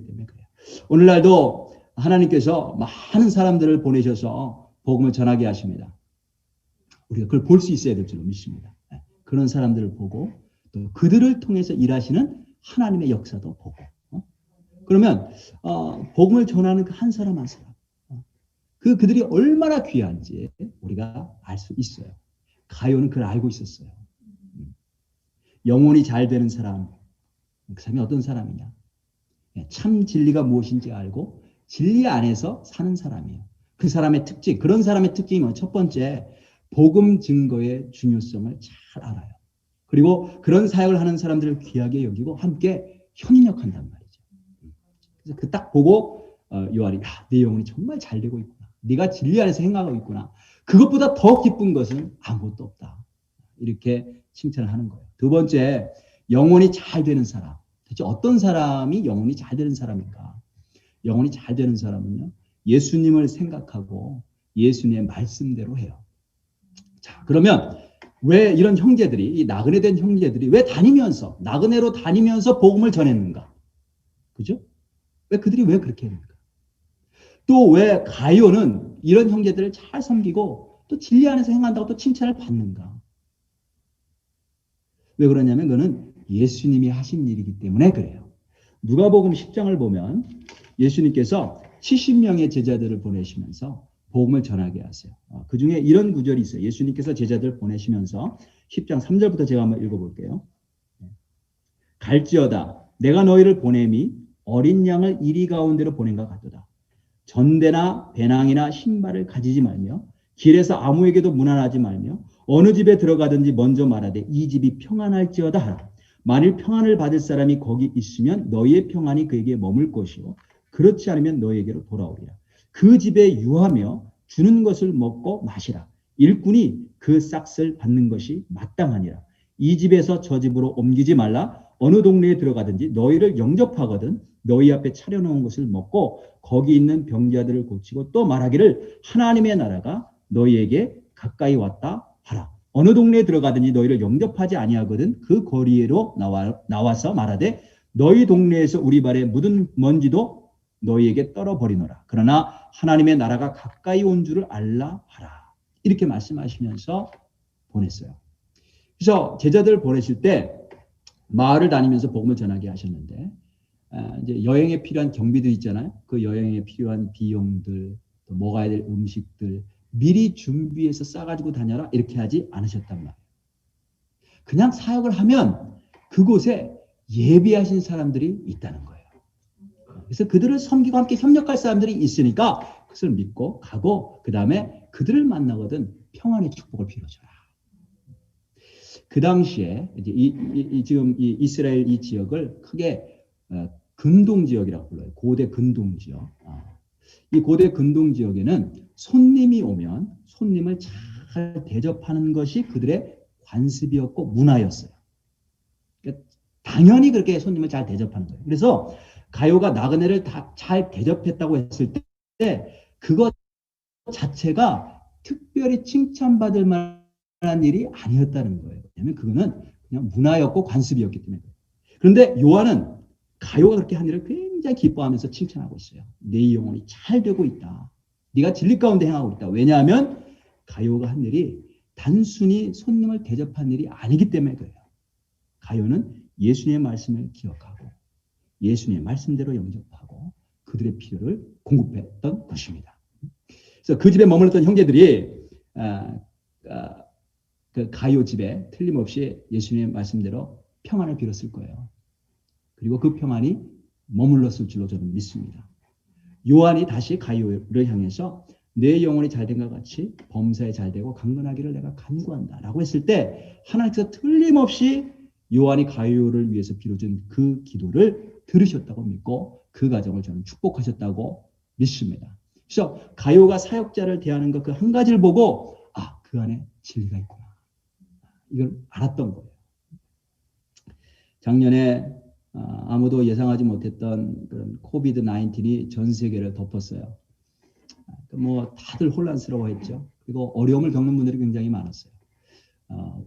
때문에 그래요. 오늘날도 하나님께서 많은 사람들을 보내셔서 복음을 전하게 하십니다. 우리가 그걸 볼 수 있어야 될 줄로 믿습니다. 그런 사람들을 보고 또 그들을 통해서 일하시는 하나님의 역사도 보고 그러면 복음을 전하는 그 한 사람 한 사람 그들이 얼마나 귀한지 우리가 알 수 있어요. 가요는 그걸 알고 있었어요. 영혼이 잘 되는 사람 그 사람이 어떤 사람이냐 참 진리가 무엇인지 알고 진리 안에서 사는 사람이에요. 그 사람의 특징 그런 사람의 특징은 첫 번째 복음 증거의 중요성을 잘 알아요. 그리고 그런 사역을 하는 사람들을 귀하게 여기고 함께 현인역한단 말이죠. 그래서 그 딱 보고 요한이 내 영혼이 정말 잘 되고 있구나. 네가 진리 안에서 행하고 있구나. 그것보다 더 기쁜 것은 아무것도 없다. 이렇게 칭찬을 하는 거예요. 두 번째, 영혼이 잘 되는 사람. 대체 어떤 사람이 영혼이 잘 되는 사람인가? 영혼이 잘 되는 사람은요. 예수님을 생각하고 예수님의 말씀대로 해요. 자, 그러면 왜 이런 형제들이 이 나그네 된 형제들이 왜 나그네로 다니면서 복음을 전했는가? 그죠? 그들이 왜 그렇게 했는가? 또 왜 가요는 이런 형제들을 잘 섬기고 또 진리 안에서 행한다고 또 칭찬을 받는가? 왜 그러냐면 그거는 예수님이 하신 일이기 때문에 그래요. 누가복음 10장을 보면 예수님께서 70명의 제자들을 보내시면서 복음을 전하게 하세요. 그 중에 이런 구절이 있어요. 예수님께서 제자들을 보내시면서 10장 3절부터 제가 한번 읽어볼게요. 갈지어다 내가 너희를 보냄이 어린 양을 이리 가운데로 보낸가 같도다. 전대나 배낭이나 신발을 가지지 말며 길에서 아무에게도 문안하지 말며 어느 집에 들어가든지 먼저 말하되 이 집이 평안할지어다 하라. 만일 평안을 받을 사람이 거기 있으면 너희의 평안이 그에게 머물 것이요 그렇지 않으면 너희에게로 돌아오리라. 그 집에 유하며 주는 것을 먹고 마시라. 일꾼이 그 싹을 받는 것이 마땅하니라. 이 집에서 저 집으로 옮기지 말라. 어느 동네에 들어가든지 너희를 영접하거든 너희 앞에 차려놓은 것을 먹고 거기 있는 병자들을 고치고 또 말하기를 하나님의 나라가 너희에게 가까이 왔다 하라. 어느 동네에 들어가든지 너희를 영접하지 아니하거든 그 거리로 나와서 말하되 너희 동네에서 우리 발에 묻은 먼지도 너희에게 떨어버리노라. 그러나 하나님의 나라가 가까이 온 줄을 알라 하라. 이렇게 말씀하시면서 보냈어요. 그래서 제자들 보내실 때 마을을 다니면서 복음을 전하게 하셨는데 이제 여행에 필요한 경비들 있잖아요. 그 여행에 필요한 비용들, 또 먹어야 될 음식들 미리 준비해서 싸가지고 다녀라 이렇게 하지 않으셨단 말이에요. 그냥 사역을 하면 그곳에 예비하신 사람들이 있다는 거예요. 그래서 그들을 섬기고 함께 협력할 사람들이 있으니까 그것을 믿고 가고 그 다음에 그들을 만나거든 평안의 축복을 빌어줘라. 그 당시에 이제 지금 이 이스라엘 이 지역을 크게 근동 지역이라고 불러요. 고대 근동 지역. 이 고대 근동 지역에는 손님이 오면 손님을 잘 대접하는 것이 그들의 관습이었고 문화였어요. 그러니까 당연히 그렇게 손님을 잘 대접하는 거예요. 그래서 가요가 나그네를 다 잘 대접했다고 했을 때 그것 자체가 특별히 칭찬받을 만한 일이 아니었다는 거예요. 왜냐하면 그거는 그냥 문화였고 관습이었기 때문에. 그런데 요한은 가요가 그렇게 한 일을 굉장히 기뻐하면서 칭찬하고 있어요. 내 영혼이 잘 되고 있다. 네가 진리 가운데 행하고 있다. 왜냐하면 가요가 한 일이 단순히 손님을 대접한 일이 아니기 때문에 그래요. 가요는 예수님의 말씀을 기억하고 예수님의 말씀대로 영접하고 그들의 필요를 공급했던 것입니다. 그래서 그 집에 머물렀던 형제들이 그 가요 집에 틀림없이 예수님의 말씀대로 평안을 빌었을 거예요. 그리고 그 평안이 머물렀을 줄로 저는 믿습니다. 요한이 다시 가요를 향해서 내 영혼이 잘된 것 같이 범사에 잘되고 강건하기를 내가 간구한다 라고 했을 때 하나님께서 틀림없이 요한이 가요를 위해서 빌어준 그 기도를 들으셨다고 믿고 그 가정을 저는 축복하셨다고 믿습니다. 그래서 가요가 사역자를 대하는 것 그 한 가지를 보고 그 안에 진리가 있구나. 이걸 알았던 거예요. 작년에 아무도 예상하지 못했던 그런 코비드 19이 전 세계를 덮었어요. 뭐 다들 혼란스러워했죠. 그리고 어려움을 겪는 분들이 굉장히 많았어요.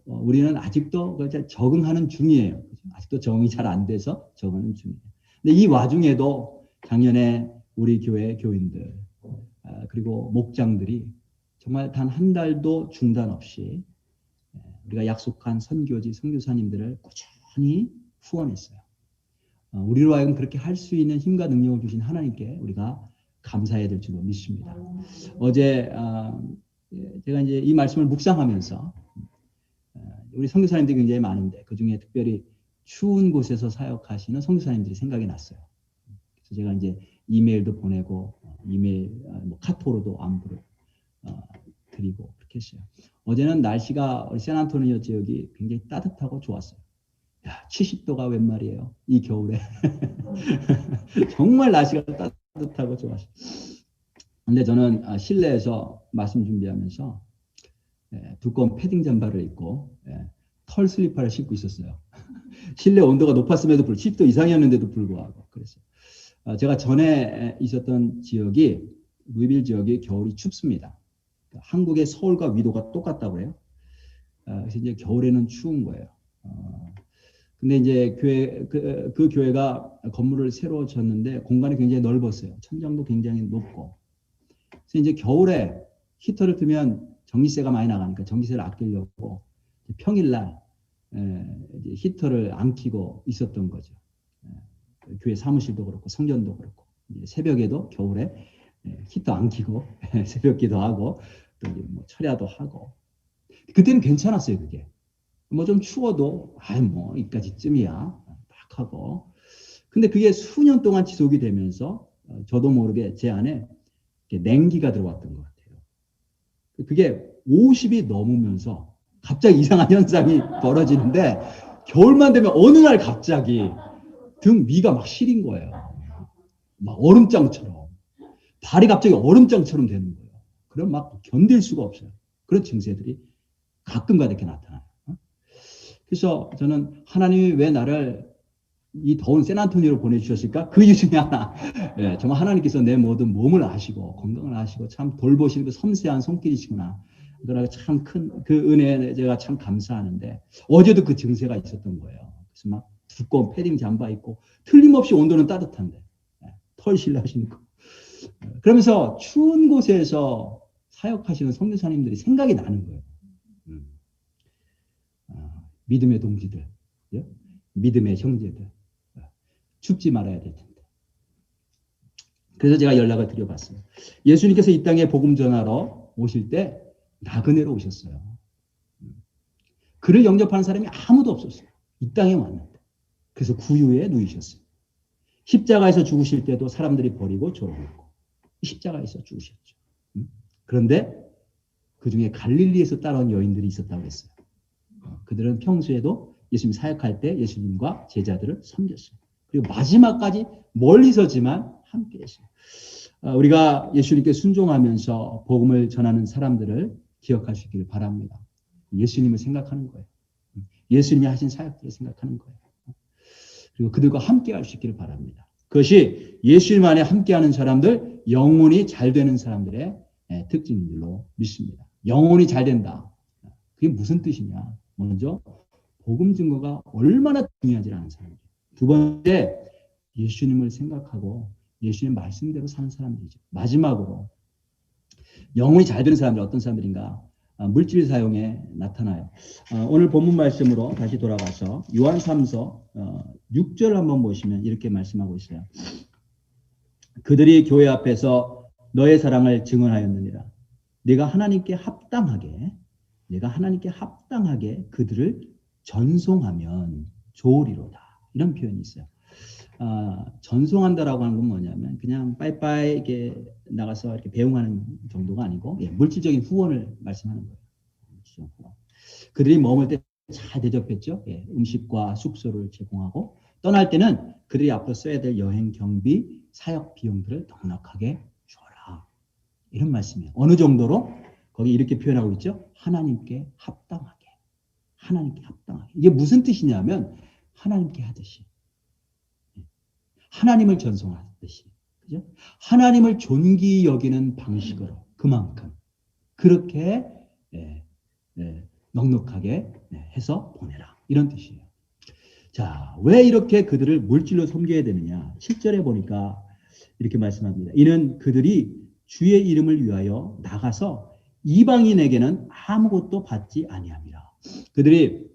우리는 아직도 적응하는 중이에요. 아직도 적응이 잘 안 돼서 적응하는 중이에요. 근데 이 와중에도 작년에 우리 교회 교인들 그리고 목장들이 정말 단 한 달도 중단 없이 우리가 약속한 선교지 선교사님들을 꾸준히 후원했어요. 우리로 하여금 그렇게 할 수 있는 힘과 능력을 주신 하나님께 우리가 감사해야 될 줄로 믿습니다. 어제 제가 이제 이 말씀을 묵상하면서 우리 선교사님들이 굉장히 많은데 그 중에 특별히 추운 곳에서 사역하시는 선교사님들이 생각이 났어요. 그래서 제가 이제 이메일도 보내고 이메일 카톡으로도 안부를 드리고 그렇게 했어요. 어제는 날씨가 우리 샌안토니오 지역이 굉장히 따뜻하고 좋았어요. 70도가 웬 말이에요. 이 겨울에. 정말 날씨가 따뜻하고 좋았어요. 근데 저는 실내에서 말씀 준비하면서 두꺼운 패딩 잠바를 입고 털 슬리퍼를 신고 있었어요. 실내 온도가 높았음에도 불구하고 10도 이상이었는데도 불구하고 그랬어요. 제가 전에 있었던 지역이 루이빌 지역이 겨울이 춥습니다. 한국의 서울과 위도가 똑같다고 해요. 그래서 이제 겨울에는 추운 거예요. 근데 이제 그 교회가 건물을 새로 졌는데 공간이 굉장히 넓었어요. 천장도 굉장히 높고. 그래서 이제 겨울에 히터를 틀면 전기세가 많이 나가니까 전기세를 아끼려고 평일날 이제 히터를 안 켜고 있었던 거죠. 교회 사무실도 그렇고 성전도 그렇고 이제 새벽에도 겨울에 히터 안 켜고 새벽 기도하고 또 뭐 철야도 하고 그때는 괜찮았어요. 그게 뭐 좀 추워도 뭐 이까지쯤이야 막 하고 근데 그게 수년 동안 지속이 되면서 저도 모르게 제 안에 냉기가 들어왔던 것 같아요. 그게 50이 넘으면서 갑자기 이상한 현상이 벌어지는데 겨울만 되면 어느 날 갑자기 등 위가 막 시린 거예요. 막 얼음장처럼. 발이 갑자기 얼음장처럼 되는 거예요. 그럼 막 견딜 수가 없어요. 그런 증세들이 가끔가다 이렇게 나타나요. 그래서 저는 하나님이 왜 나를 이 더운 샌안토니오로 보내주셨을까? 그 이유 중에 하나. 정말 하나님께서 내 모든 몸을 아시고 건강을 아시고 참 돌보시는 그 섬세한 손길이시구나. 그러나 참 큰 그 은혜에 제가 참 감사하는데 어제도 그 증세가 있었던 거예요. 그래서 막 두꺼운 패딩 잠바 입고 틀림없이 온도는 따뜻한데 털 신라 신고 그러면서 추운 곳에서 사역하시는 선교사님들이 생각이 나는 거예요. 믿음의 동지들, 믿음의 형제들, 춥지 말아야 될 텐데. 그래서 제가 연락을 드려봤어요. 예수님께서 이 땅에 복음 전하러 오실 때 나그네로 오셨어요. 그를 영접하는 사람이 아무도 없었어요. 이 땅에 왔는데. 그래서 구유에 누이셨어요. 십자가에서 죽으실 때도 사람들이 버리고 졸업했고 십자가에서 죽으셨죠. 그런데 그 중에 갈릴리에서 따라온 여인들이 있었다고 했어요. 그들은 평소에도 예수님 사역할 때 예수님과 제자들을 섬겼어요. 그리고 마지막까지 멀리서지만 함께했어요. 우리가 예수님께 순종하면서 복음을 전하는 사람들을 기억하시길 바랍니다. 예수님을 생각하는 거예요. 예수님이 하신 사역들을 생각하는 거예요. 그리고 그들과 함께 할 수 있기를 바랍니다. 그것이 예수님 안에 함께하는 사람들, 영혼이 잘 되는 사람들의 특징인 줄로 믿습니다. 영혼이 잘 된다. 그게 무슨 뜻이냐? 먼저 복음 증거가 얼마나 중요하지 않은 사람이에요. 두 번째, 예수님을 생각하고 예수님 말씀대로 사는 사람들이죠. 마지막으로 영혼이 잘 되는 사람들 어떤 사람들인가? 물질 사용에 나타나요. 오늘 본문 말씀으로 다시 돌아가서 요한 3서 6절 한번 보시면 이렇게 말씀하고 있어요. 그들이 교회 앞에서 너의 사랑을 증언하였느니라. 내가 하나님께 합당하게 그들을 전송하면 좋으리로다. 이런 표현이 있어요. 전송한다라고 하는 건 뭐냐면 그냥 빠이빠이 이렇게 나가서 이렇게 배웅하는 정도가 아니고 물질적인 후원을 말씀하는 거예요. 그들이 머물 때 잘 대접했죠. 음식과 숙소를 제공하고 떠날 때는 그들이 앞으로 써야 될 여행 경비, 사역 비용들을 넉넉하게 줘라. 이런 말씀이에요. 어느 정도로? 거기 이렇게 표현하고 있죠. 하나님께 합당하게. 이게 무슨 뜻이냐면 하나님께 하듯이. 하나님을 전송하듯이. 그죠? 하나님을 존귀 여기는 방식으로 그만큼 그렇게 넉넉하게 해서 보내라. 이런 뜻이에요. 자, 왜 이렇게 그들을 물질로 섬겨야 되느냐? 7절에 보니까 이렇게 말씀합니다. 이는 그들이 주의 이름을 위하여 나가서 이방인에게는 아무것도 받지 아니함이라. 그들이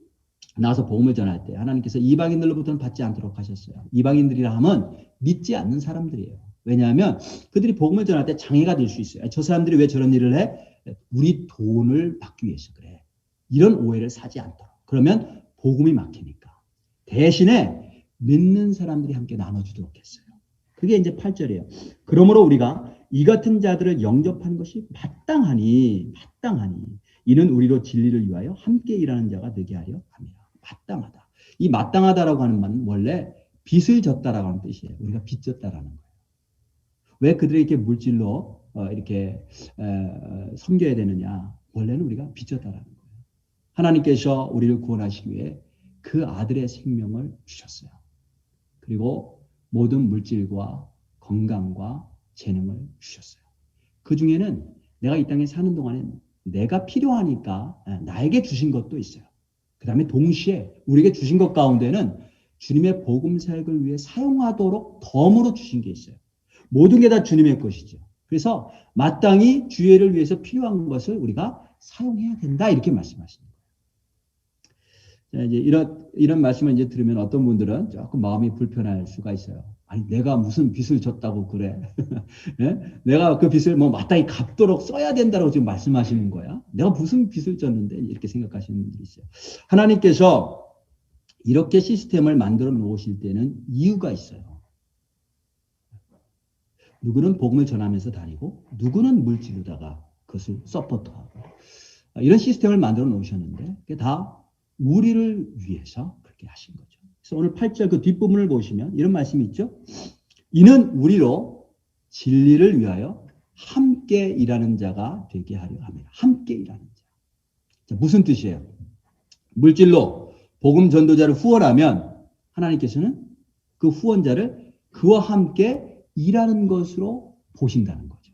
나와서 복음을 전할 때 하나님께서 이방인들로부터는 받지 않도록 하셨어요. 이방인들이라 하면 믿지 않는 사람들이에요. 왜냐하면 그들이 복음을 전할 때 장애가 될 수 있어요. 저 사람들이 왜 저런 일을 해? 우리 돈을 받기 위해서 그래. 이런 오해를 사지 않도록. 그러면 복음이 막히니까. 대신에 믿는 사람들이 함께 나눠주도록 했어요. 그게 이제 8절이에요. 그러므로 우리가 이 같은 자들을 영접하는 것이 마땅하니 이는 우리로 진리를 위하여 함께 일하는 자가 되게 하려 합니다. 마땅하다. 이 마땅하다라고 하는 말은 원래 빚을 졌다라고 하는 뜻이에요. 우리가 빚 졌다라는 거예요. 왜 그들이 이렇게 물질로 이렇게 섬겨야 되느냐? 원래는 우리가 빚 졌다라는 거예요. 하나님께서 우리를 구원하시기 위해 그 아들의 생명을 주셨어요. 그리고 모든 물질과 건강과 재능을 주셨어요. 그 중에는 내가 이 땅에 사는 동안에 내가 필요하니까 나에게 주신 것도 있어요. 그 다음에 동시에 우리에게 주신 것 가운데는 주님의 복음 사역을 위해 사용하도록 덤으로 주신 게 있어요. 모든 게 다 주님의 것이죠. 그래서 마땅히 주의를 위해서 필요한 것을 우리가 사용해야 된다 이렇게 말씀하십니다. 이제 이런 말씀을 이제 들으면 어떤 분들은 조금 마음이 불편할 수가 있어요. 아니, 내가 무슨 빚을 졌다고 그래? 예? 내가 그 빚을 뭐 마땅히 갚도록 써야 된다고 지금 말씀하시는 거야? 내가 무슨 빚을 졌는데? 이렇게 생각하시는 분들이 있어요. 하나님께서 이렇게 시스템을 만들어 놓으실 때는 이유가 있어요. 누구는 복음을 전하면서 다니고, 누구는 물질로다가 그것을 서포트하고. 이런 시스템을 만들어 놓으셨는데, 그게 다 우리를 위해서 그렇게 하신 거죠. 그래서 오늘 8절 그 뒷부분을 보시면 이런 말씀이 있죠. 이는 우리로 진리를 위하여 함께 일하는 자가 되게 하려 합니다. 함께 일하는 자. 자, 무슨 뜻이에요? 물질로 복음 전도자를 후원하면 하나님께서는 그 후원자를 그와 함께 일하는 것으로 보신다는 거죠.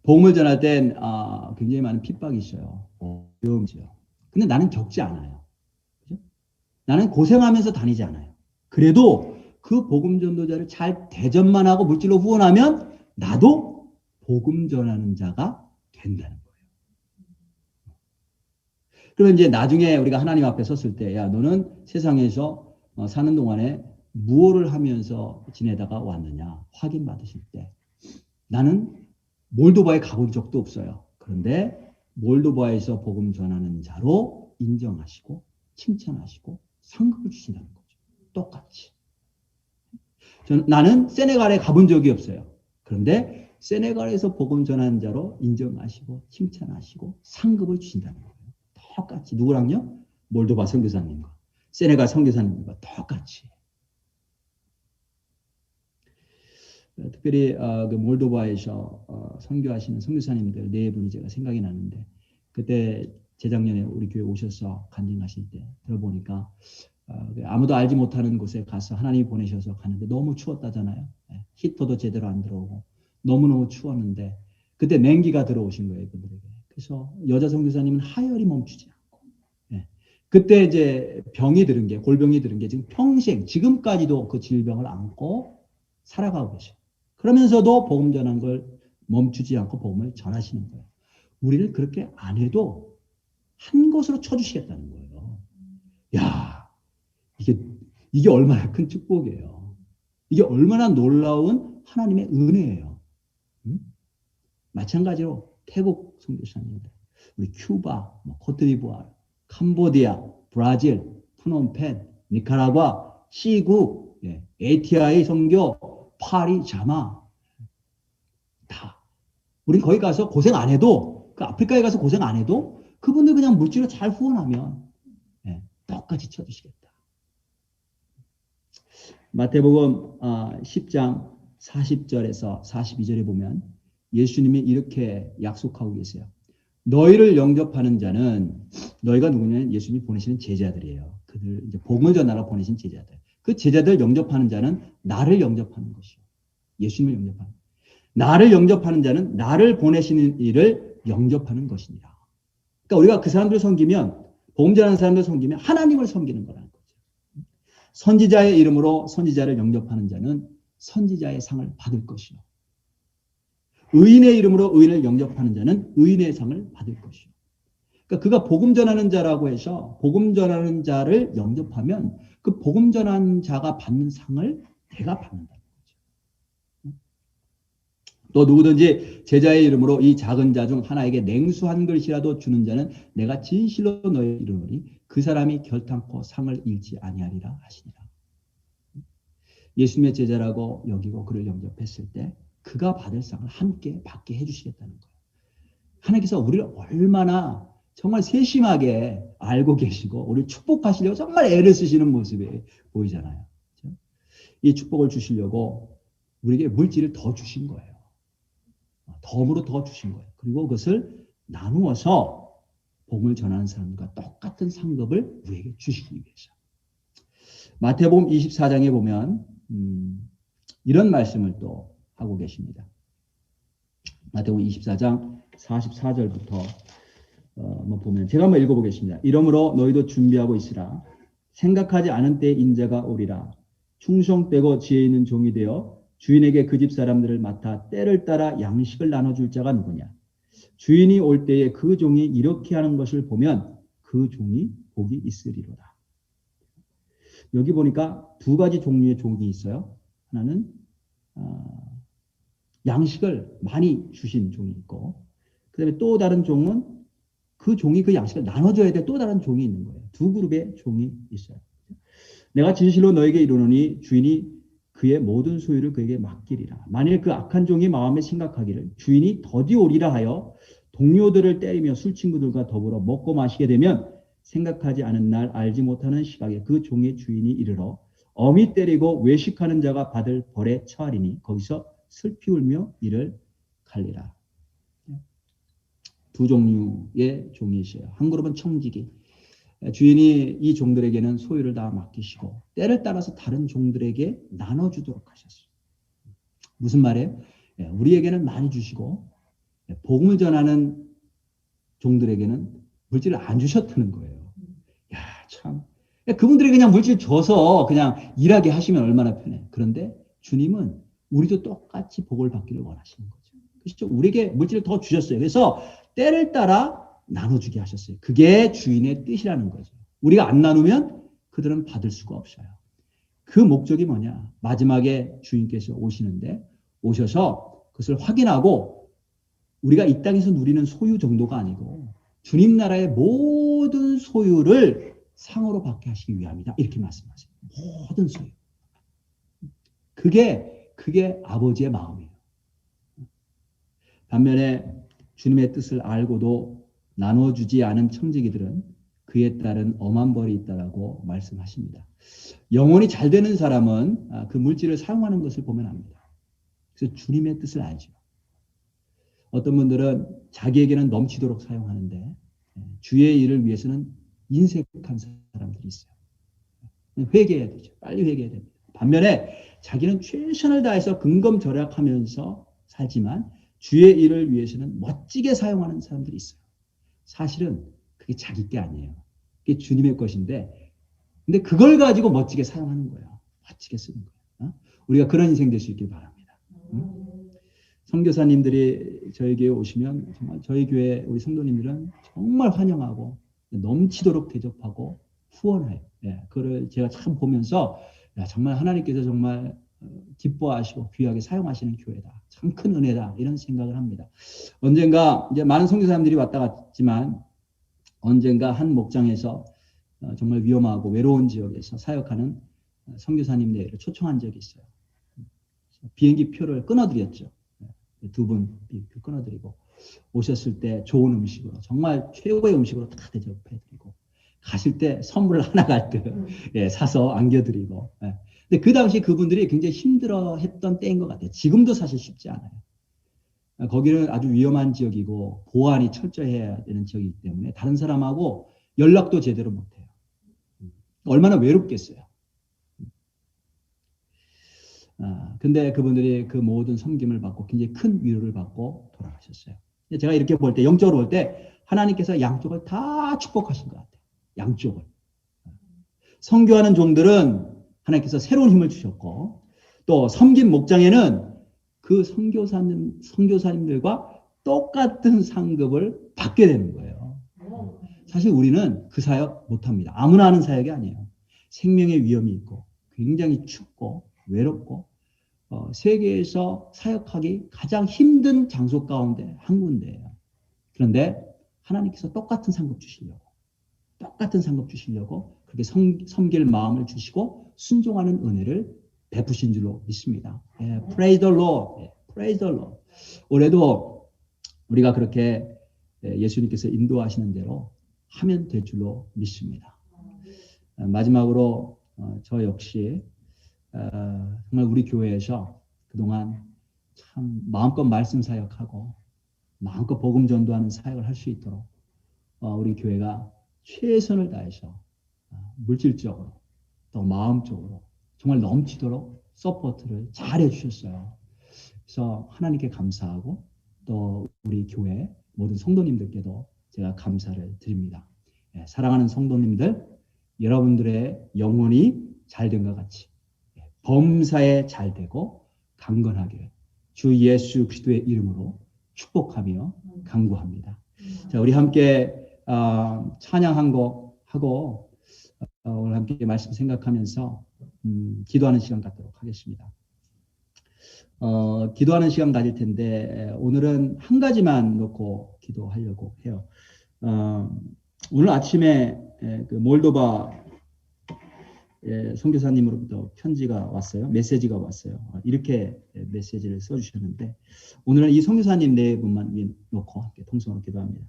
복음을 전할 땐 굉장히 많은 핍박이 있어요. 어려움이죠. 근데 나는 겪지 않아요. 그죠? 나는 고생하면서 다니지 않아요. 그래도 그 복음 전도자를 잘 대접만 하고 물질로 후원하면 나도 복음 전하는 자가 된다는 거예요. 그러면 이제 나중에 우리가 하나님 앞에 섰을 때, 야, 너는 세상에서 사는 동안에 무엇을 하면서 지내다가 왔느냐 확인 받으실 때, 나는 몰도바에 가본 적도 없어요. 그런데 몰도바에서 복음 전하는 자로 인정하시고 칭찬하시고 상급을 주신다는 거죠. 똑같이. 나는 세네갈에 가본 적이 없어요. 그런데 세네갈에서 복음 전하는 자로 인정하시고 칭찬하시고 상급을 주신다는 거예요. 똑같이. 누구랑요? 몰도바 선교사님과 세네갈 선교사님과 똑같이. 특별히 그 몰도바에서 선교하시는 선교사님들 네 분이 제가 생각이 나는데, 그때 재작년에 우리 교회 오셔서 간증하실 때 들어보니까 아무도 알지 못하는 곳에 가서 하나님이 보내셔서 가는데 너무 추웠다잖아요. 히터도 제대로 안 들어오고 너무너무 추웠는데 그때 냉기가 들어오신 거예요, 그들에게. 그래서 여자 선교사님은 하열이 멈추지 않고, 그때 이제 병이 들은 게, 골병이 들은 게 지금 평생, 지금까지도 그 질병을 안고 살아가고 계셔요. 그러면서도 복음 전한 걸 멈추지 않고 복음을 전하시는 거예요. 우리를 그렇게 안 해도 한 것으로 쳐주시겠다는 거예요. 야, 이게 얼마나 큰 축복이에요. 이게 얼마나 놀라운 하나님의 은혜예요. 마찬가지로 태국 선교사님들, 우리 큐바, 코트디부아르, 캄보디아, 브라질, 프놈펜, 니카라과, 시국, ATI 선교, 파리, 자마, 다. 우리 거기 가서 고생 안 해도, 그 아프리카에 가서 고생 안 해도 그분들 그냥 물질로 잘 후원하면 똑같이 쳐주시겠다. 마태복음 10장 40절에서 42절에 보면 예수님이 이렇게 약속하고 계세요. 너희를 영접하는 자는, 너희가 누구냐면 예수님이 보내시는 제자들이에요. 그들 이제 복음을 전하러 보내신 제자들. 그 제자들 영접하는 자는 나를 영접하는 것이요. 예수님을 영접하는. 나를 영접하는 자는 나를 보내시는 이를 영접하는 것이니라. 그러니까 우리가 그 사람들을 섬기면, 복음 전하는 사람들을 섬기면 하나님을 섬기는 거라는 거죠. 선지자의 이름으로 선지자를 영접하는 자는 선지자의 상을 받을 것이요. 의인의 이름으로 의인을 영접하는 자는 의인의 상을 받을 것이요. 그러니까 그가 복음 전하는 자라고 해서 복음 전하는 자를 영접하면 그 복음 전하는 자가 받는 상을 내가 받는다는 거죠. 또 누구든지 제자의 이름으로 이 작은 자 중 하나에게 냉수 한 그릇이라도 주는 자는 내가 진실로 너희에 이르노니 그 사람이 결탄코 상을 잃지 아니하리라 하시니라. 예수님의 제자라고 여기고 그를 영접했을 때 그가 받을 상을 함께 받게 해주시겠다는 거예요. 하나님께서 우리를 얼마나 정말 세심하게 알고 계시고 우리를 축복하시려고 정말 애를 쓰시는 모습이 보이잖아요. 그렇죠? 이 축복을 주시려고 우리에게 물질을 더 주신 거예요. 덤으로 더 주신 거예요. 그리고 그것을 나누어서 복음을 전하는 사람과 똑같은 상급을 우리에게 주시기 위해서. 마태복음 24장에 보면 이런 말씀을 또 하고 계십니다. 마태복음 24장 44절부터 보면 제가 한번 읽어보겠습니다. 이러므로 너희도 준비하고 있으라. 생각하지 않은 때에 인자가 오리라. 충성되고 지혜 있는 종이 되어 주인에게 그 집 사람들을 맡아 때를 따라 양식을 나눠줄 자가 누구냐. 주인이 올 때에 그 종이 이렇게 하는 것을 보면 그 종이 복이 있으리로다. 여기 보니까 두 가지 종류의 종이 있어요. 하나는 양식을 많이 주신 종이 있고, 그 다음에 또 다른 종은 그 종이 그 양식을 나눠줘야 돼 또 다른 종이 있는 거예요. 두 그룹의 종이 있어요. 내가 진실로 너에게 이르노니 주인이 그의 모든 소유를 그에게 맡기리라. 만일 그 악한 종이 마음에 생각하기를 주인이 더디 오리라 하여 동료들을 때리며 술친구들과 더불어 먹고 마시게 되면 생각하지 않은 날 알지 못하는 시각에 그 종의 주인이 이르러 엄히 때리고 외식하는 자가 받을 벌에 처하리니 거기서 슬피 울며 이를 갈리라. 두 종류의 종이 있어요. 한 그룹은 청지기. 주인이 이 종들에게는 소유를 다 맡기시고 때를 따라서 다른 종들에게 나눠주도록 하셨어요. 무슨 말이에요? 우리에게는 많이 주시고 복음을 전하는 종들에게는 물질을 안 주셨다는 거예요. 야, 참 그분들이 그냥 물질 줘서 그냥 일하게 하시면 얼마나 편해. 그런데 주님은 우리도 똑같이 복을 받기를 원하시는 거죠. 그렇죠? 우리에게 물질을 더 주셨어요. 그래서 때를 따라 나눠주게 하셨어요. 그게 주인의 뜻이라는 거죠. 우리가 안 나누면 그들은 받을 수가 없어요. 그 목적이 뭐냐? 마지막에 주인께서 오시는데 오셔서 그것을 확인하고 우리가 이 땅에서 누리는 소유 정도가 아니고 주님 나라의 모든 소유를 상으로 받게 하시기 위함이다. 이렇게 말씀하세요. 모든 소유. 그게 아버지의 마음이에요. 반면에 주님의 뜻을 알고도 나눠주지 않은 청지기들은 그에 따른 엄한 벌이 있다라고 말씀하십니다. 영혼이 잘 되는 사람은 그 물질을 사용하는 것을 보면 압니다. 그래서 주님의 뜻을 알죠. 어떤 분들은 자기에게는 넘치도록 사용하는데 주의 일을 위해서는 인색한 사람들이 있어요. 회개해야 되죠. 빨리 회개해야 됩니다. 반면에 자기는 최선을 다해서 근검절약하면서 살지만 주의 일을 위해서는 멋지게 사용하는 사람들이 있어요. 사실은 그게 자기 게 아니에요. 그게 주님의 것인데 근데 그걸 가지고 멋지게 사용하는 거예요. 멋지게 쓰는 거예요. 우리가 그런 인생 될 수 있길 바랍니다. 선교사님들이 저희 교회에 오시면 정말 저희 교회 우리 성도님들은 정말 환영하고 넘치도록 대접하고 후원해요. 그걸 제가 참 보면서 정말 하나님께서 정말 기뻐하시고 귀하게 사용하시는 교회다. 참 큰 은혜다. 이런 생각을 합니다. 언젠가 이제 많은 선교사님들이 왔다 갔지만 언젠가 한 목장에서 정말 위험하고 외로운 지역에서 사역하는 선교사님들을 초청한 적이 있어요. 비행기 표를 끊어드렸죠. 두 분 끊어드리고 오셨을 때 좋은 음식으로 정말 최고의 음식으로 다 대접해드리고 가실 때 선물 하나 갈듯 사서 안겨드리고 근데 그 당시 그분들이 굉장히 힘들어했던 때인 것 같아요. 지금도 사실 쉽지 않아요. 거기는 아주 위험한 지역이고 보안이 철저해야 되는 지역이기 때문에 다른 사람하고 연락도 제대로 못해요. 얼마나 외롭겠어요. 근데 그분들이 그 모든 섬김을 받고 굉장히 큰 위로를 받고 돌아가셨어요. 제가 이렇게 볼 때, 영적으로 볼 때 하나님께서 양쪽을 다 축복하신 것 같아요. 양쪽을. 선교하는 종들은 하나님께서 새로운 힘을 주셨고 또 섬긴 목장에는 그 선교사님들과 똑같은 상급을 받게 되는 거예요. 사실 우리는 그 사역 못합니다. 아무나 하는 사역이 아니에요. 생명의 위험이 있고 굉장히 춥고 외롭고 세계에서 사역하기 가장 힘든 장소 가운데 한 군데예요. 그런데 하나님께서 똑같은 상급 주시려고 그렇게 섬길 마음을 주시고 순종하는 은혜를 베푸신 줄로 믿습니다. Praise the Lord. Praise the Lord. 올해도 우리가 그렇게 예수님께서 인도하시는 대로 하면 될 줄로 믿습니다. 마지막으로 저 역시 정말 우리 교회에서 그동안 참 마음껏 말씀 사역하고 마음껏 복음 전도하는 사역을 할 수 있도록 우리 교회가 최선을 다해서 물질적으로 또 마음적으로 정말 넘치도록 서포트를 잘 해주셨어요. 그래서 하나님께 감사하고 또 우리 교회 모든 성도님들께도 제가 감사를 드립니다. 사랑하는 성도님들, 여러분들의 영혼이 잘된 것 같이 범사에 잘되고 강건하게 주 예수 그리스도의 이름으로 축복하며 간구합니다. 자, 우리 함께 찬양한 곡 하고 오늘 함께 말씀 생각하면서 기도하는 시간 갖도록 하겠습니다. 기도하는 시간 가질 텐데 오늘은 한 가지만 놓고 기도하려고 해요. 오늘 아침에 그 몰도바 선교사님으로부터 편지가 왔어요. 메시지가 왔어요. 이렇게 메시지를 써주셨는데 오늘은 이 선교사님 네 분만 놓고 함께 통성으로 기도합니다.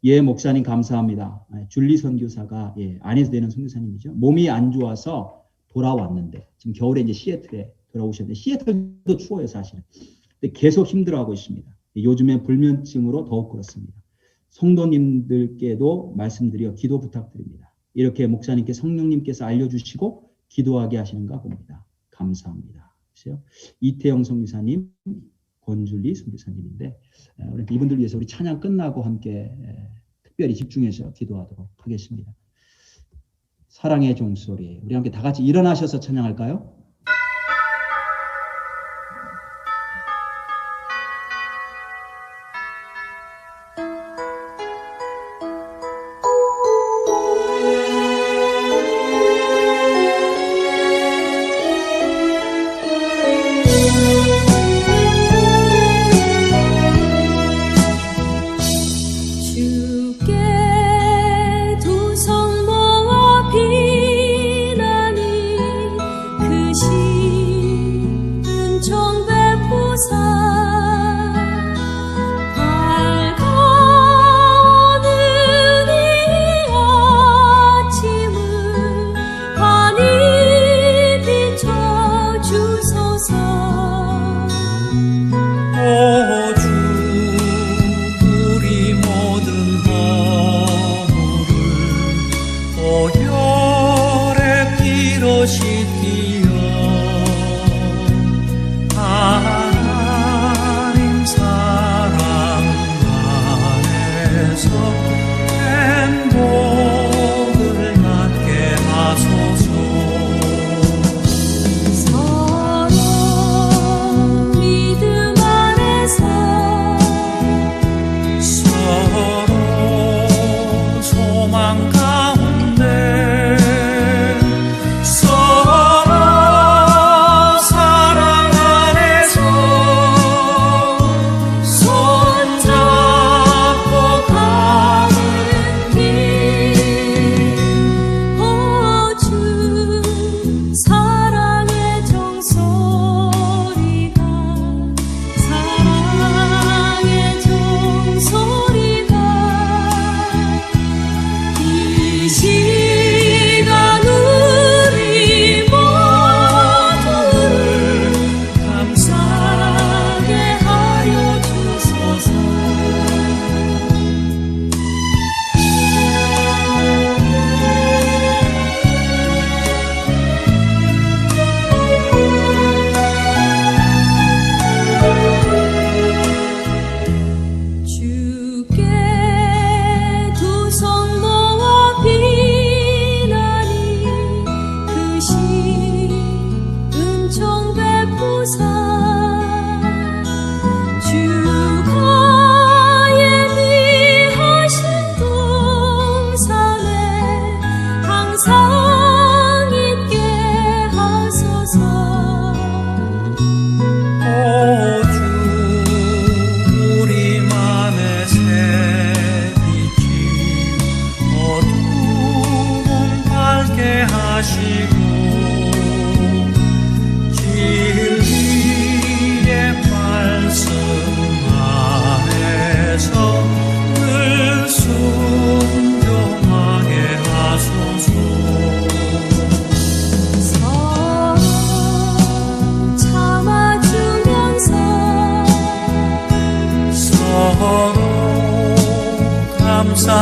예, 목사님 감사합니다. 줄리 선교사가 안에서 되는 선교사님이죠. 몸이 안 좋아서 돌아왔는데 지금 겨울에 이제 시애틀에 돌아오셨는데 시애틀도 추워요 사실은. 근데 계속 힘들어하고 있습니다. 요즘에 불면증으로 더욱 그렇습니다. 성도님들께도 말씀드려 기도 부탁드립니다. 이렇게 목사님께 성령님께서 알려주시고 기도하게 하시는가 봅니다. 감사합니다. 그렇죠? 이태영 선교사님, 권줄리 선교사님인데 이분들 위해서 우리 찬양 끝나고 함께 특별히 집중해서 기도하도록 하겠습니다. 사랑의 종소리. 우리 함께 다 같이 일어나셔서 찬양할까요?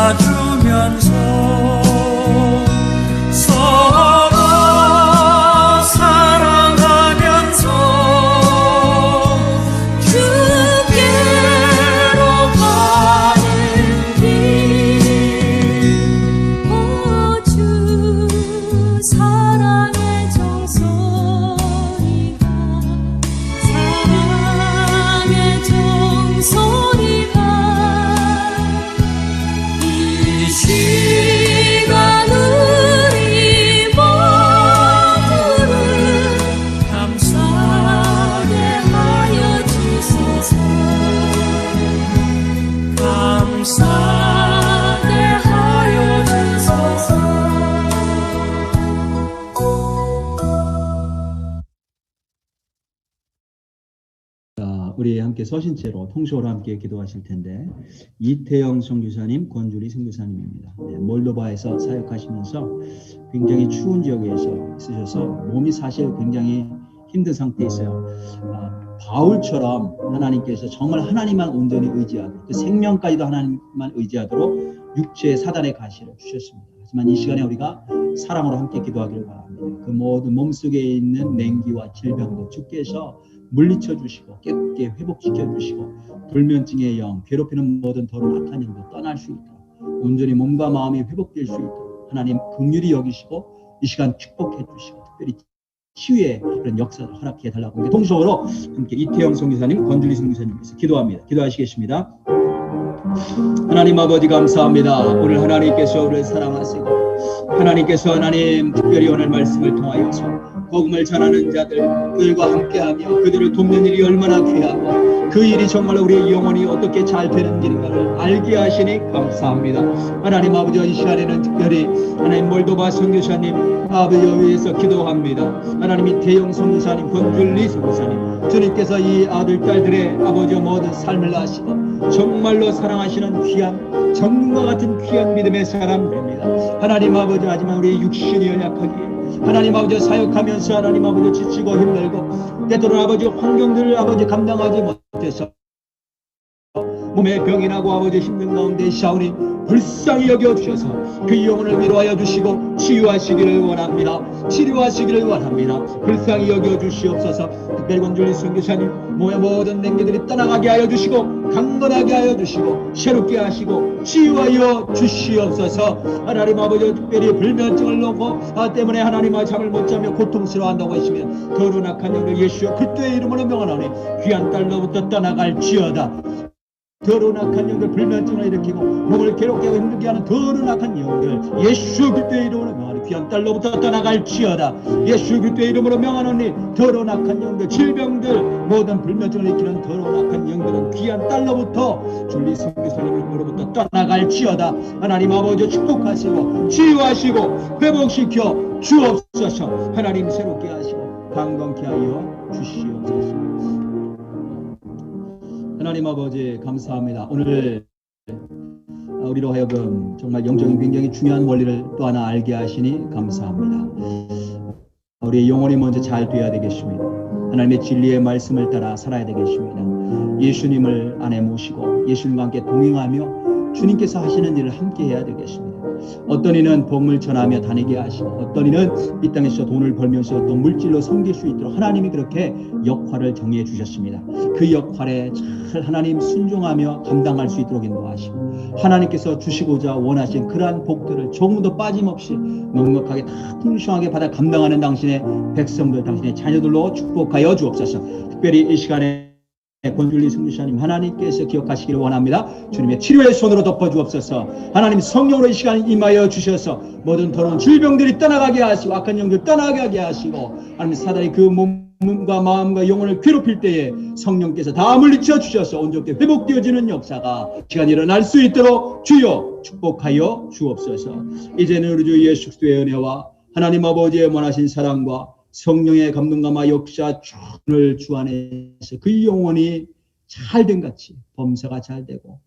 감싸주면서 서로 사랑하면서 주께로 가는 길. 오 주 사랑의 종소리가 사랑의 종소리가 시간 우리 모두를 감사하게 하여 주소서. 감사하게 하여 주소서. 우리 함께 서신 채로 통속으로 함께 기도하실 텐데, 이태영 선교사님, 권주리 선교사님입니다. 몰도바에서 사역하시면서 굉장히 추운 지역에서 있으셔서 몸이 사실 굉장히 힘든 상태에 있어요. 바울처럼 하나님께서 정말 하나님만 온전히 의지하도록, 그 생명까지도 하나님만 의지하도록 육체의 사단의 가시를 주셨습니다. 하지만 이 시간에 우리가 사랑으로 함께 기도하기를 바랍니다. 그 모든 몸속에 있는 냉기와 질병도 주께서 물리쳐 주시고 깨끗게 회복시켜 주시고, 불면증의 영, 괴롭히는 모든 더러운 악한 영도 떠날 수 있도록, 온전히 몸과 마음이 회복될 수 있도록 하나님 긍휼히 여기시고 이 시간 축복해 주시고 특별히 치유의 그런 역사를 허락해 달라고 동성으로 함께 이태영 선교사님, 권준리 선교사님께서 기도합니다. 기도하시겠습니다. 하나님 아버지 감사합니다. 오늘 하나님께서 우리를 사랑하시고 하나님께서 하나님 특별히 오늘 말씀을 통하여서 복음을 전하는 자들과 함께하며 그들을 돕는 일이 얼마나 귀하고 그 일이 정말 우리의 영혼이 어떻게 잘 되는 일인가를 알게 하시니 감사합니다. 하나님 아버지 이 시간에는 특별히 하나님 몰도바 선교사님 아버지에 위해서 기도합니다. 하나님 이태영 선교사님, 권준리 선교사님 주님께서 이 아들 딸들의 아버지의 모든 삶을 아시고 정말로 사랑하시는 귀한 정금과 같은 귀한 믿음의 사람들입니다. 하나님 아버지 하지만 우리의 육신이 연약하기에 하나님 아버지 사역하면서 하나님 아버지 지치고 힘들고 때때로 아버지 환경들을 아버지 감당하지 못해서 몸에 병이 나고 아버지 힘든 가운데 샤오니 불쌍히 여겨주셔서 그 영혼을 위로하여 주시고 치유하시기를 원합니다. 치료하시기를 원합니다. 불쌍히 여겨주시옵소서. 특별히 권준리 선교사님 몸의 모든 냉기들이 떠나가게 하여 주시고 강건하게 하여 주시고 새롭게 하시고 치유하여 주시옵소서. 하나님 아버지 특별히 불면증을 놓고 때문에 하나님과 잠을 못 자며 고통스러워한다고 하시며 더러운 악한 영들 예수여 그때의 이름으로 명하노니 귀한 딸로부터 떠나갈지어다. 더러운 악한 영들 불면증을 일으키고 몸을 괴롭게 하고 힘들게 하는 더러운 악한 영들 예수 그리스도의 이름으로 명하니 귀한 딸로부터 떠나갈지어다. 예수 그리스도의 이름으로 명하노니 더러운 악한 영들 질병들 모든 불면증을 일으키는 더러운 악한 영들은 귀한 딸로부터 준리 선교사님으로부터 떠나갈지어다. 하나님 아버지 축복하시고 치유하시고 회복시켜 주옵소서. 하나님 새롭게 하시고 강건케 하여 주시옵소서. 하나님 아버지 감사합니다. 오늘 우리로 하여금 정말 영적인 굉장히 중요한 원리를 또 하나 알게 하시니 감사합니다. 우리의 영혼이 먼저 잘 되어야 되겠습니다. 하나님의 진리의 말씀을 따라 살아야 되겠습니다. 예수님을 안에 모시고 예수님과 함께 동행하며 주님께서 하시는 일을 함께 해야 되겠습니다. 어떤 이는 복음을 전하며 다니게 하시고 어떤 이는 이 땅에서 돈을 벌면서 또 물질로 섬길 수 있도록 하나님이 그렇게 역할을 정해 주셨습니다. 그 역할에 잘 하나님 순종하며 감당할 수 있도록 인도하시고 하나님께서 주시고자 원하신 그러한 복들을 조금도 빠짐없이 넉넉하게 다 풍성하게 받아 감당하는 당신의 백성들 당신의 자녀들로 축복하여 주옵소서. 특별히 이 시간에 권준리 선교사님 하나님께서 기억하시기를 원합니다. 주님의 치료의 손으로 덮어주옵소서. 하나님 성령으로 이 시간 임하여 주셔서 모든 더러운 질병들이 떠나가게 하시고 악한 영들 떠나가게 하시고 하나님 사단이 그 몸과 마음과 영혼을 괴롭힐 때에 성령께서 다 물리쳐 주셔서 온전히 회복되어지는 역사가 시간 일어날 수 있도록 주여 축복하여 주옵소서. 이제는 우리 주 예수 그리스도의 은혜와 하나님 아버지의 원하신 사랑과 성령의 감동감화 역사 오늘 주 안에서 그 영혼이 잘된 같이 범사가 잘 되고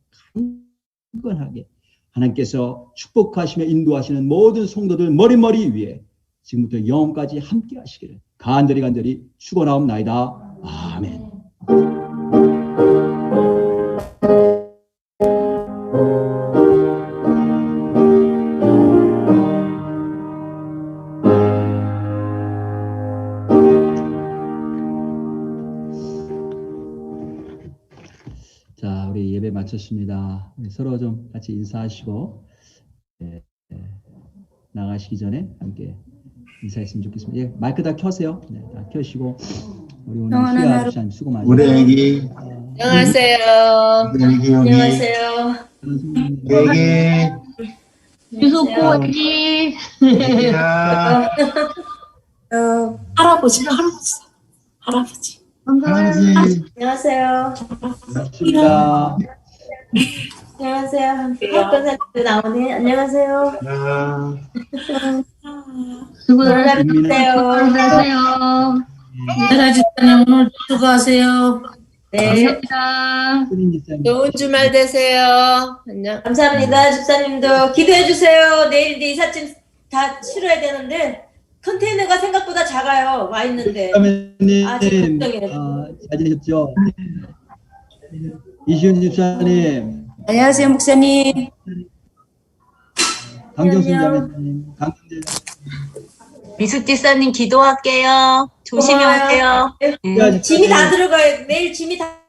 강건하게 하나님께서 축복하시며 인도하시는 모든 성도들 머리머리 위에 지금부터 영원까지 함께 하시기를 간절히 축원하옵나이다. 아멘. 마쳤습니다. 서로 좀 같이 인사하시고 나가시기 전에 함께 인사했으면 좋겠습니다. 예, 마이크 다 켜세요. 네, 다 켜시고 우리 오늘 희야 주사님 수고 많으셨습니다. 우리 애기 안녕하세요. 우리 애기 형이 안녕하세요. 애기 유소코 애기 애기야 할아버지 할아버지 안녕하세요. 반갑습니다. 안녕하세요. 학교생들 나오네. 안녕하세요. 수고하세요. 수고하세요. 내가 집사님 오늘 수고하세요. 네. 감사합니다. 좋은 주말 되세요. 안녕. 감사합니다. 집사님도 기도해 주세요. 내일 이제 이삿짐 다 실어야 되는데 컨테이너가 생각보다 작아요. 와 있는데. 집사님 잘 지내셨죠? 이시훈 집사님. 안녕하세요, 목사님. 강경순 안녕. 자매님. 강경재 미숙 집사님 기도할게요. 조심히 고마워요. 오세요. 짐이 다 들어가요. 내일 짐이 다